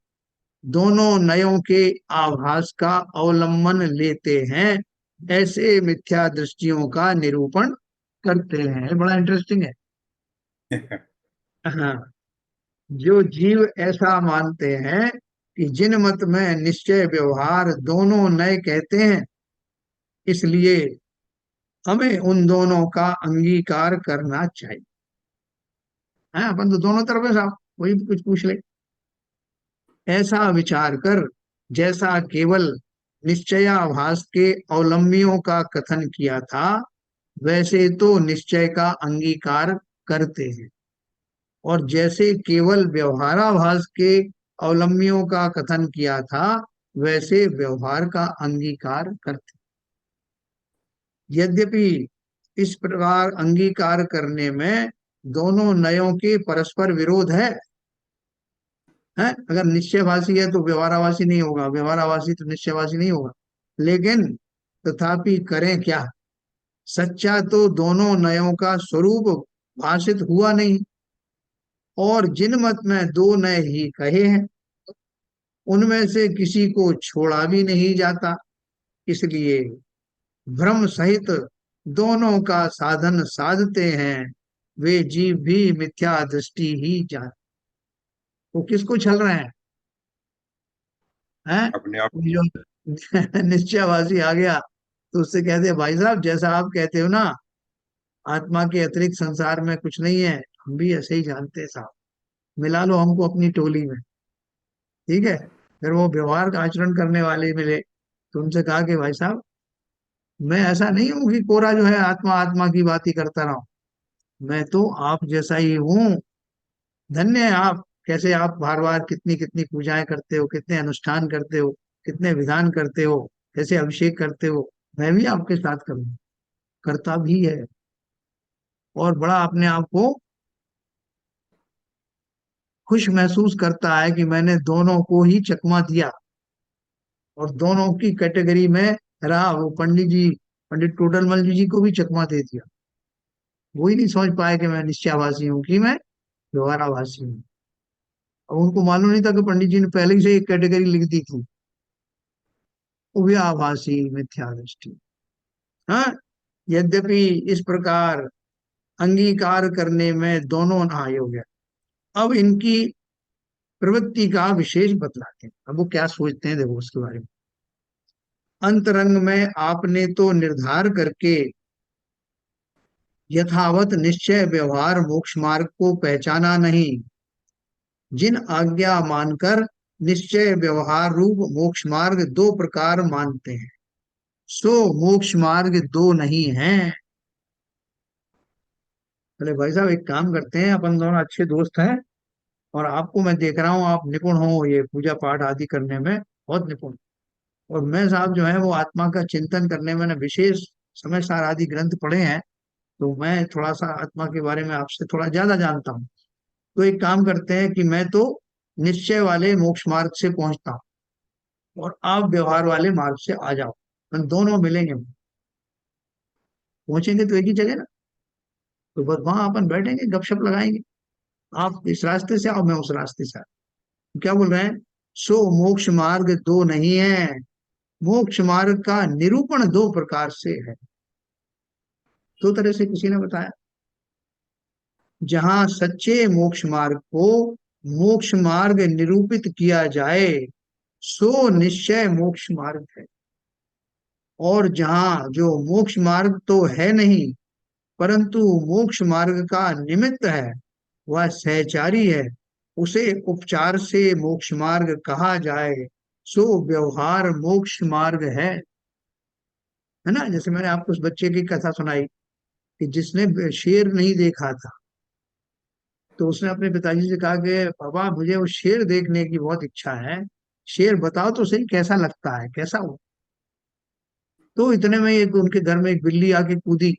दोनों नयों के आभास का अवलंबन लेते हैं, ऐसे मिथ्या दृष्टियों का निरूपण करते हैं। बड़ा इंटरेस्टिंग है। हाँ, जो जीव ऐसा मानते हैं कि जिन मत में निश्चय व्यवहार दोनों नए कहते हैं, इसलिए हमें उन दोनों का अंगीकार करना चाहिए। है, अपन तो दोनों तरफ है साहब, कोई भी कुछ पूछ ले। ऐसा विचार कर, जैसा केवल निश्चयाभास के अवलंबियों का कथन किया था, वैसे तो निश्चय का अंगीकार करते हैं, और जैसे केवल व्यवहाराभास के अवलंबियों का कथन किया था, वैसे व्यवहार का अंगीकार करते। यद्यपि इस प्रकार अंगीकार करने में दोनों नयों के परस्पर विरोध है। अगर निश्चयवासी है तो व्यवहारावासी नहीं होगा, व्यवहारावासी तो निश्चयवासी नहीं होगा। लेकिन तथापि करें क्या, सच्चा तो दोनों नयों का स्वरूप भाषित हुआ नहीं, और जिन मत में दो नय ही कहे हैं, उनमें से किसी को छोड़ा भी नहीं जाता। इसलिए भ्रम सहित दोनों का साधन साधते हैं, वे जीव भी मिथ्या दृष्टि ही जान। वो किसको छल रहे हैं? अपने आप। जो निश्चयवासी आ गया तो उससे कहते हैं, भाई साहब जैसा आप कहते हो ना, आत्मा के अतिरिक्त संसार में कुछ नहीं है, हम भी ऐसे ही जानते हैं साहब, मिला लो हमको अपनी टोली में। ठीक है। फिर वो व्यवहार का आचरण करने वाले मिले, तो उनसे कहा कि भाई साहब मैं ऐसा नहीं हूं कि कोरा जो है आत्मा आत्मा की बात ही करता रहा हूं, मैं तो आप जैसा ही हूँ। धन्य है आप, कैसे आप बार बार कितनी कितनी पूजाएं करते हो, कितने अनुष्ठान करते हो, कितने विधान करते हो, कैसे अभिषेक करते हो, मैं भी आपके साथ करूँ, करता भी है। और बड़ा अपने आप को खुश महसूस करता है कि मैंने दोनों को ही चकमा दिया, और दोनों की कैटेगरी में रहा। वो पंडित जी, पंडित टोडरमल जी को भी चकमा दे दिया। वो ही नहीं समझ पाए कि मैं निश्चयाभासी हूँ कि मैं व्यवहाराभासी हूँ। अब उनको मालूम नहीं था कि पंडित जी ने पहले ही से एक कैटेगरी लिख दी थी, उभयाभासी मिथ्या दृष्टि। हाँ, यद्यपि इस प्रकार अंगीकार करने में दोनों नहाय हो गया। अब इनकी प्रवृत्ति का विशेष बतलाते हैं, अब वो क्या सोचते हैं, देखो उसके बारे में। अंतरंग में आपने तो निर्धार करके यथावत निश्चय व्यवहार मोक्ष मार्ग को पहचाना नहीं, जिन आज्ञा मानकर निश्चय व्यवहार रूप मोक्ष मार्ग दो प्रकार मानते हैं, सो मोक्ष मार्ग दो नहीं है। बोले भाई साहब एक काम करते हैं, अपन दोनों अच्छे दोस्त हैं, और आपको मैं देख रहा हूँ आप निपुण हो ये पूजा पाठ आदि करने में, बहुत निपुण। और मैं साहब जो है वो आत्मा का चिंतन करने में ना विशेष समय सार आदि ग्रंथ पढ़े हैं, तो मैं थोड़ा सा आत्मा के बारे में आपसे थोड़ा ज्यादा जानता हूँ। तो एक काम करते हैं कि मैं तो निश्चय वाले मोक्ष मार्ग से पहुंचता हूँ, और आप व्यवहार वाले मार्ग से आ जाओ, हम दोनों मिलेंगे। पहुंचेंगे तो एक ही जगह ना, तो बस वहां अपन बैठेंगे गपशप लगाएंगे, आप इस रास्ते से आओ मैं उस रास्ते से आओ। क्या बोल रहे हैं? सो मोक्ष मार्ग दो नहीं है, मोक्ष मार्ग का निरूपण दो प्रकार से है। दो तरह से किसी ने बताया। जहां सच्चे मोक्ष मार्ग को मोक्ष मार्ग निरूपित किया जाए सो निश्चय मोक्ष मार्ग है। और जहां जो मोक्ष मार्ग तो है नहीं परंतु मोक्ष मार्ग का निमित्त है, वह सहचारी है, उसे उपचार से मोक्ष मार्ग कहा जाए सो व्यवहार मोक्ष मार्ग है ना। जैसे मैंने आपको उस बच्चे की कथा सुनाई कि जिसने शेर नहीं देखा था, तो उसने अपने पिताजी से कहा कि पापा मुझे वो शेर देखने की बहुत इच्छा है, शेर बताओ तो सही कैसा लगता है, कैसा हो। तो इतने में एक उनके घर में एक बिल्ली आके कूदी,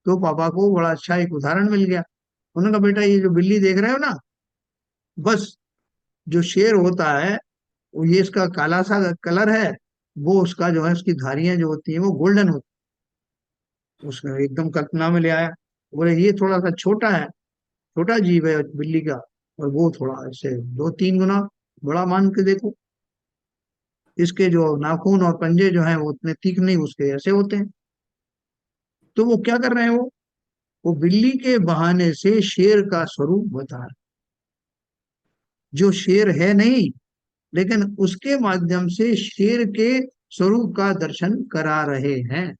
तो पापा को बड़ा अच्छा एक उदाहरण मिल गया। उन्होंने कहा बेटा ये जो बिल्ली देख रहे हो ना, बस जो शेर होता है वो ये इसका काला सा कलर है, वो उसका जो है उसकी धारियां जो होती हैं वो गोल्डन होती हैं। उसने एकदम कल्पना में ले आया, बोले ये थोड़ा सा छोटा है, छोटा जीव है बिल्ली का, और वो थोड़ा ऐसे 2-3 गुना बड़ा मान के देखो, इसके जो नाखून और पंजे जो हैं वो उतने तीखने नहीं उसके ऐसे होते हैं। तो वो क्या कर रहे हैं, वो बिल्ली के बहाने से शेर का स्वरूप बता रहे हैं, जो शेर है नहीं, लेकिन उसके माध्यम से शेर के स्वरूप का दर्शन करा रहे हैं।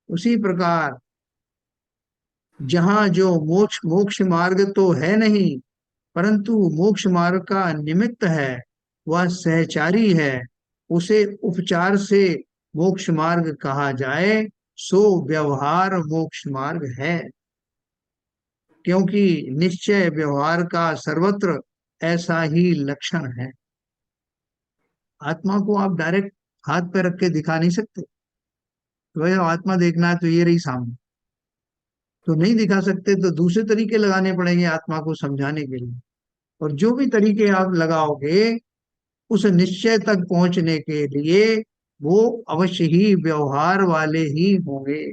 उसी प्रकार जहां जो मोक्ष मोक्ष मार्ग तो है नहीं परंतु मोक्ष मार्ग का निमित्त है, वह सहचारी है, उसे उपचार से मोक्ष मार्ग कहा जाए सो व्यवहार मोक्ष मार्ग है। क्योंकि निश्चय व्यवहार का सर्वत्र ऐसा ही लक्षण है। आत्मा को आप डायरेक्ट हाथ पे रख के दिखा नहीं सकते, तो भाई आत्मा देखना है तो ये रही सामने, तो नहीं दिखा सकते, तो दूसरे तरीके लगाने पड़ेंगे आत्मा को समझाने के लिए। और जो भी तरीके आप लगाओगे उस निश्चय तक पहुंचने के लिए वो अवश्य ही व्यवहार वाले ही होंगे।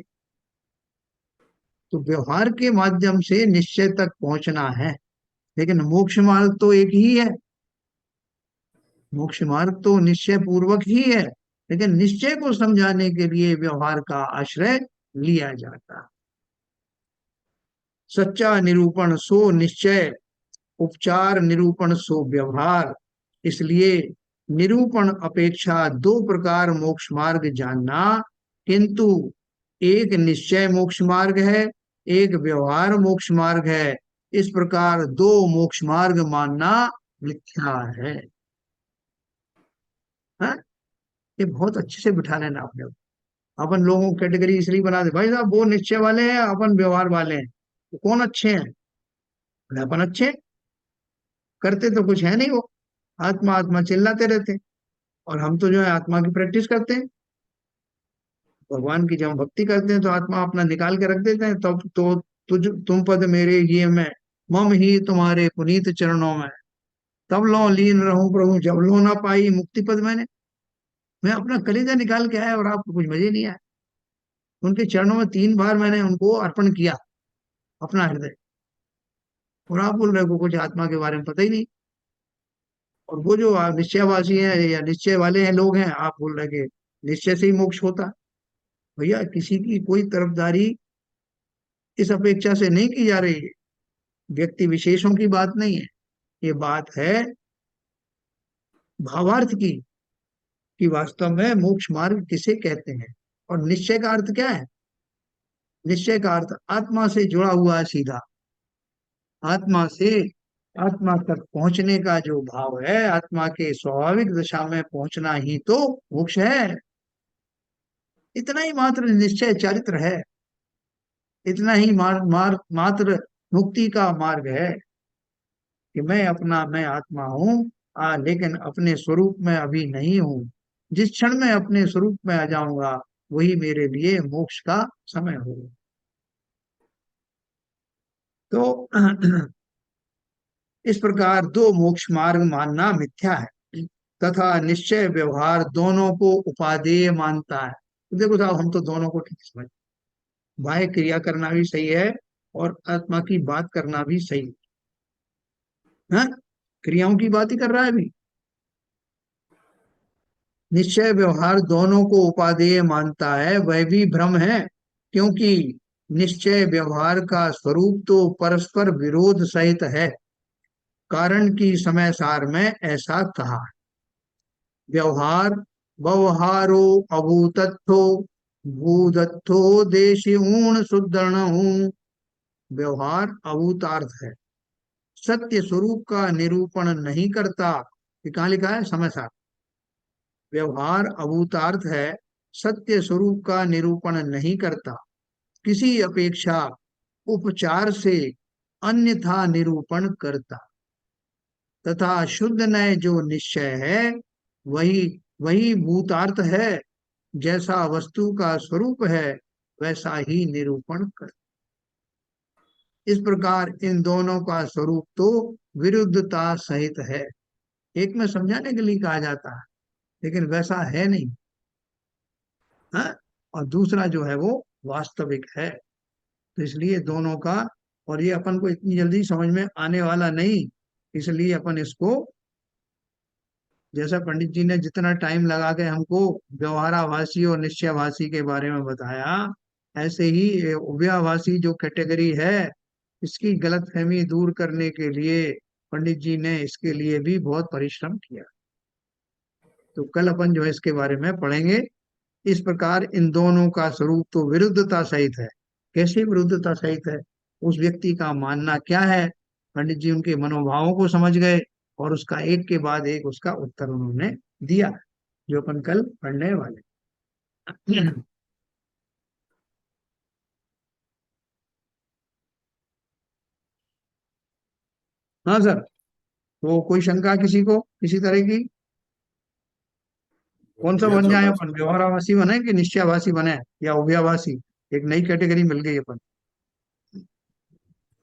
तो व्यवहार के माध्यम से निश्चय तक पहुंचना है, लेकिन मोक्ष मार्ग तो एक ही है। मोक्ष मार्ग तो निश्चय पूर्वक ही है, लेकिन निश्चय को समझाने के लिए व्यवहार का आश्रय लिया जाता है। सच्चा निरूपण सो निश्चय, उपचार निरूपण सो व्यवहार। इसलिए निरूपण अपेक्षा दो प्रकार मोक्ष मार्ग जानना, किंतु एक निश्चय मोक्ष मार्ग है, एक व्यवहार मोक्ष मार्ग है, इस प्रकार दो मोक्ष मार्ग मानना मिथ्या है। हाँ? ये बहुत अच्छे से बिठा लेना आपने। अपन लोगों को कैटेगरी इसलिए बना दे, भाई साहब वो निश्चय वाले हैं अपन व्यवहार वाले हैं, तो कौन अच्छे हैं। बोले, अपन अच्छे हैं, करते तो कुछ है नहीं वो, आत्मा आत्मा चिल्लाते रहते हैं, और हम तो जो है आत्मा की प्रैक्टिस करते हैं। भगवान की जब हम भक्ति करते हैं तो आत्मा अपना निकाल के रख देते हैं, तब तो तुम पद मेरे ये मैं, मम ही तुम्हारे पुनीत चरणों में, तब लो लीन रहूं प्रभु जब लो ना पाई मुक्ति पद मैंने। मैं अपना कलेजा निकाल के आया और आपको कुछ मजे नहीं आया। उनके चरणों में 3 बार मैंने उनको अर्पण किया अपना हृदय, और आप बोल रहे हो कुछ आत्मा के बारे में पता ही नहीं। और वो जो निश्चयवासी हैं या निश्चय वाले हैं लोग हैं, आप बोल रहे हैं कि निश्चय से ही मोक्ष होता है। भैया किसी की कोई तरफदारी इस अपेक्षा से नहीं की जा रही है, व्यक्ति विशेषों की बात नहीं है, ये बात है भावार्थ की, कि वास्तव में मोक्ष मार्ग किसे कहते हैं। और निश्चय का अर्थ क्या है, निश्चय का अर्थ आत्मा से जुड़ा हुआ है सीधा, आत्मा से आत्मा तक पहुंचने का जो भाव है, आत्मा के स्वाभाविक दशा में पहुंचना ही तो मोक्ष है। इतना ही मात्र निश्चय चरित्र है, इतना ही मात्र मुक्ति का मार्ग है, कि मैं आत्मा हूँ, लेकिन अपने स्वरूप में अभी नहीं हूँ। जिस क्षण में अपने स्वरूप में आ जाऊंगा वही मेरे लिए मोक्ष का समय होगा। तो इस प्रकार दो मोक्ष मार्ग मानना मिथ्या है, तथा निश्चय व्यवहार दोनों को उपादेय मानता है। तो देखो साहब हम तो दोनों को ठीक समझ, बाह्य क्रिया करना भी सही है और आत्मा की बात करना भी सही है। क्रियाओं की बात ही कर रहा है अभी। निश्चय व्यवहार दोनों को उपादेय मानता है, वह भी भ्रम है, क्योंकि निश्चय व्यवहार का स्वरूप तो परस्पर विरोध सहित है, कारण की समय सार में ऐसा कहा। व्यवहार व्यवहारो अभूतत्थो भूदत्थो देशी ऊण शुद्धर्ण हूँ। व्यवहार अभूतार्थ है, सत्य स्वरूप का निरूपण नहीं करता। ये कहाँ लिखा है? समय सार। व्यवहार अभूतार्थ है, सत्य स्वरूप का निरूपण नहीं करता, किसी अपेक्षा उपचार से अन्यथा निरूपण करता। तथा शुद्ध नय जो निश्चय है वही वही भूतार्थ है, जैसा वस्तु का स्वरूप है वैसा ही निरूपण कर। इस प्रकार इन दोनों का स्वरूप तो विरुद्धता सहित है। एक में समझाने के लिए कहा जाता है, लेकिन वैसा है नहीं। हाँ? और दूसरा जो है वो वास्तविक है। तो इसलिए दोनों का, और ये अपन को इतनी जल्दी समझ में आने वाला नहीं, इसलिए अपन इसको, जैसा पंडित जी ने जितना टाइम लगा के हमको व्यवहाराभासी और निश्चयभासी के बारे में बताया, ऐसे ही ये उभयाभासी जो कैटेगरी है, इसकी गलतफहमी दूर करने के लिए पंडित जी ने इसके लिए भी बहुत परिश्रम किया। तो कल अपन जो है इसके बारे में पढ़ेंगे। इस प्रकार इन दोनों का स्वरूप तो विरुद्धता सहित है। कैसे विरुद्धता सहित है? उस व्यक्ति का मानना क्या है? पंडित जी उनके मनोभावों को समझ गए और उसका एक के बाद एक उसका उत्तर उन्होंने दिया, जो अपन कल पढ़ने वाले। हाँ सर, तो कोई शंका किसी को, किसी तरह की? कौन सा बढ़िया बन चल जाए रहा अपन, व्यवहाराभासी बने कि निश्चयाभासी बने या उभयाभासी? एक नई कैटेगरी मिल गई अपन। है।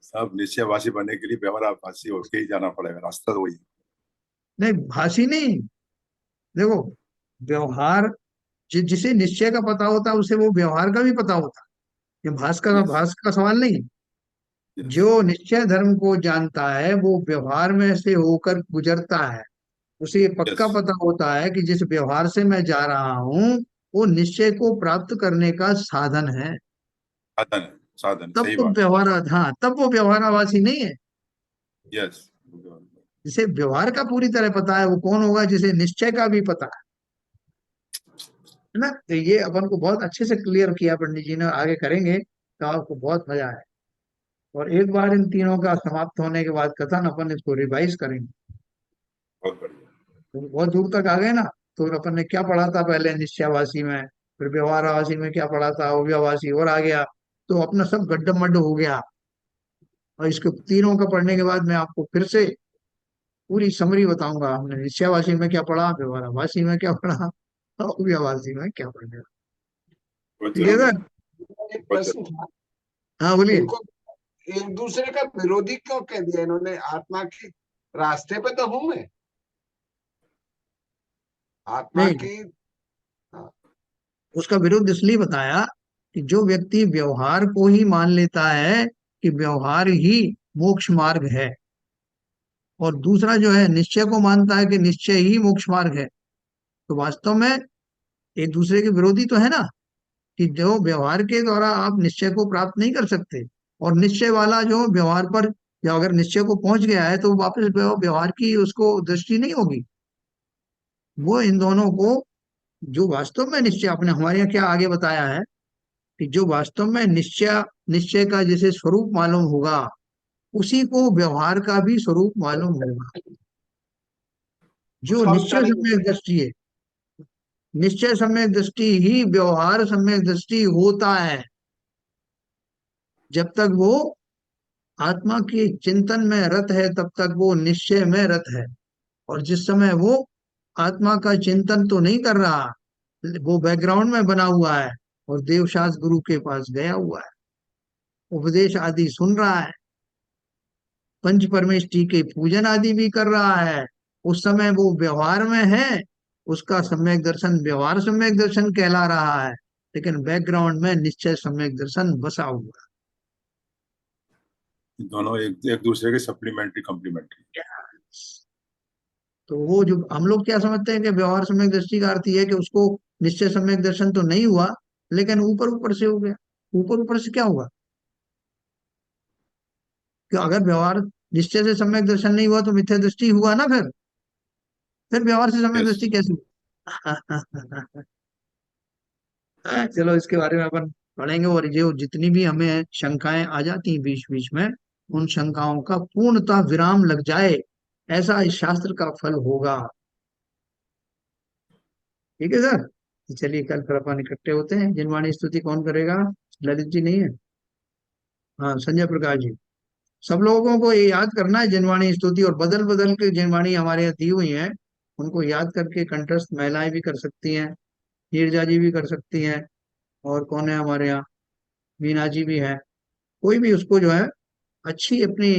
सब निश्चयवासी बनने के लिए व्यवहाराभासी होके ही जाना पड़ेगा, रास्ता तो वही है। नहीं, भाषी नहीं। देखो, व्यवहार जिसे निश्चय का पता होता है उसे वो व्यवहार का भी पता होता है। ये यस। भास का सवाल नहीं। यस। जो निश्चय धर्म को जानता है वो व्यवहार में से होकर गुजरता है। उसे ये यस। पक्का पता होता है कि जिस व्यवहार से मैं जा रहा हूँ वो निश्चय को प्राप्त करने का साधन है। साधन है, साधन, तब सही तो बात। व्यवहार, हाँ, तब वो व्यवहाराभासी नहीं है। यस। जिसे व्यवहार का पूरी तरह पता है वो कौन होगा? जिसे निश्चय का भी पता है ना। तो ये अपन को बहुत अच्छे से क्लियर किया पंडित जी ने, आगे करेंगे तो आपको बहुत मजा आए। और एक बार इन तीनों का समाप्त होने के बाद कथन अपन इसको रिवाइज करेंगे। बहुत बढ़िया। तो बहुत दूर तक आ गए ना। तो अपन ने क्या पढ़ा था पहले निश्चयावासी में, फिर व्यवहारावासी में क्या पढ़ा था, अव्ययवासी, और आ गया। तो अपना सब गड्ढमड्ढ हो गया। और इसके तीनों का पढ़ने के बाद मैं आपको फिर से पूरी समरी बताऊंगा, हमने निश्चयावासी में क्या पढ़ा, व्यवहारावासी में क्या पढ़ा, और अव्ययवासी में क्या पढ़ा। बहुत ठीक है जरूरी सर? है। एक बहुत प्रश्न जरूरी। था हाँ बोलिए। इनको, एक दूसरे का विरोधी क्यों कह दिया इन्होंने? आत्मा के रास्ते पे तो हूं मैं, आत्मा नहीं, की। हाँ, उसका विरुद्ध इसलिए बताया कि जो व्यक्ति व्यवहार को ही मान लेता है कि व्यवहार ही मोक्ष मार्ग है, और दूसरा जो है निश्चय को मानता है कि निश्चय ही मोक्ष मार्ग है, तो वास्तव में एक दूसरे के विरोधी तो है ना। कि जो व्यवहार के द्वारा आप निश्चय को प्राप्त नहीं कर सकते, और निश्चय वाला जो व्यवहार पर, या अगर निश्चय को पहुंच गया है तो वापस व्यवहार की उसको दृष्टि नहीं होगी। वो इन दोनों को, जो वास्तव में निश्चय, आपने हमारे यहाँ क्या आगे बताया है कि जो वास्तव में निश्चय, निश्चय का जैसे स्वरूप मालूम होगा उसी को व्यवहार का भी स्वरूप मालूम होगा। जो उसका निश्चय उत्तर नहीं सम्यक दृष्टि है, निश्चय सम्यक दृष्टि ही व्यवहार सम्यक दृष्टि होता है। जब तक वो आत्मा के चिंतन में रत है तब तक वो निश्चय में रत है। और जिस समय वो आत्मा का चिंतन तो नहीं कर रहा, वो बैकग्राउंड में बना हुआ है और देवशास्त्र गुरु के पास गया हुआ है, उपदेश आदि सुन रहा है, पंच परमेष्टि के पूजन आदि भी कर रहा है, उस समय वो व्यवहार में है। उसका सम्यक दर्शन व्यवहार सम्यक दर्शन कहला रहा है, लेकिन बैकग्राउंड में निश्चय सम्यक दर्शन बसा हुआ दोनों एक एक दूसरे के सप्लीमेंट्री कम्प्लीमेंट्री। है। तो वो जो हम लोग क्या समझते हैं कि व्यवहार सम्यक दृष्टि का अर्थ ये है कि उसको निश्चय सम्यक दर्शन तो नहीं हुआ, लेकिन ऊपर ऊपर से हो गया। ऊपर ऊपर से क्या होगा? कि अगर व्यवहार निश्चय से सम्यक दर्शन नहीं हुआ तो मिथ्या दृष्टि हुआ ना, फिर व्यवहार से सम्यक यस। दृष्टि कैसे हुई? चलो इसके बारे में अपन पढ़ेंगे, और जो जितनी भी हमें शंकाएं आ जाती हैं बीच बीच में, उन शंकाओं का पूर्णतः विराम लग जाए, ऐसा इस शास्त्र का फल होगा। ठीक है सर, तो चलिए कल फिर अपन इकट्ठे होते हैं। जिनवाणी स्तुति कौन करेगा? ललित जी नहीं है? हाँ, संजय प्रकाश जी। सब लोगों को ये याद करना है जिनवाणी स्तुति, और बदल बदल के जिनवाणी हमारे यहाँ दी हुई है, उनको याद करके कंठस्थ महिलाएं भी कर सकती हैं, नीरजा जी भी कर सकती हैं, और कौन है हमारे यहाँ, मीना जी भी है। कोई भी उसको जो है अच्छी अपनी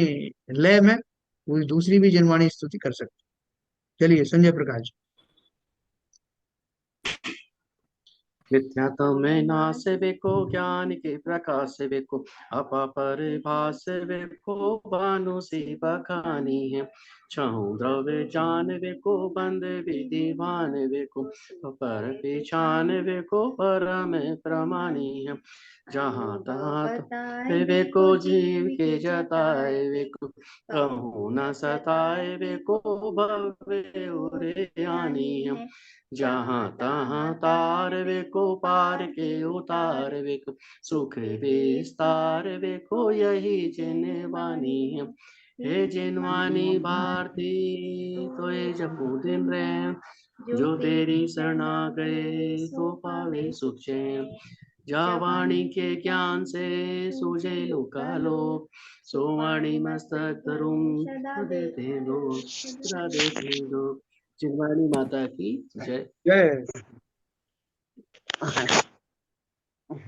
लय में कोई दूसरी भी जिनवाणी स्तुति कर सकते। चलिए संजय प्रकाश जी। मिथ्यात्व में नाश बेको, ज्ञान के प्रकाश बेको, अपापर भास बेको, भानु सी बखानी है। छहु द्रव्य जान बेको, बंद विधि भान बेको, पर पहचान बेको, परम प्रमाणी है। जहाँ तहाँ बेको, जीव के जताए बेको, कहूँ न सताए बेको, भव्य उरे आनी है। जहाँ तहाँ तार बेको, पार के उतार बेको, सुख विस्तार बेको, यही जिनवानी है। हे जिनवानी भारती तो ये जपू दिन रैन, जो तेरी शरणा गए तो पावे सुख चैन। जा वाणी के ज्ञान से सूझे लोकालोक, सो वाणी मस्तक तरुण देते लोग, सदा देते लोग। जिनवाणी माता की जय। जय।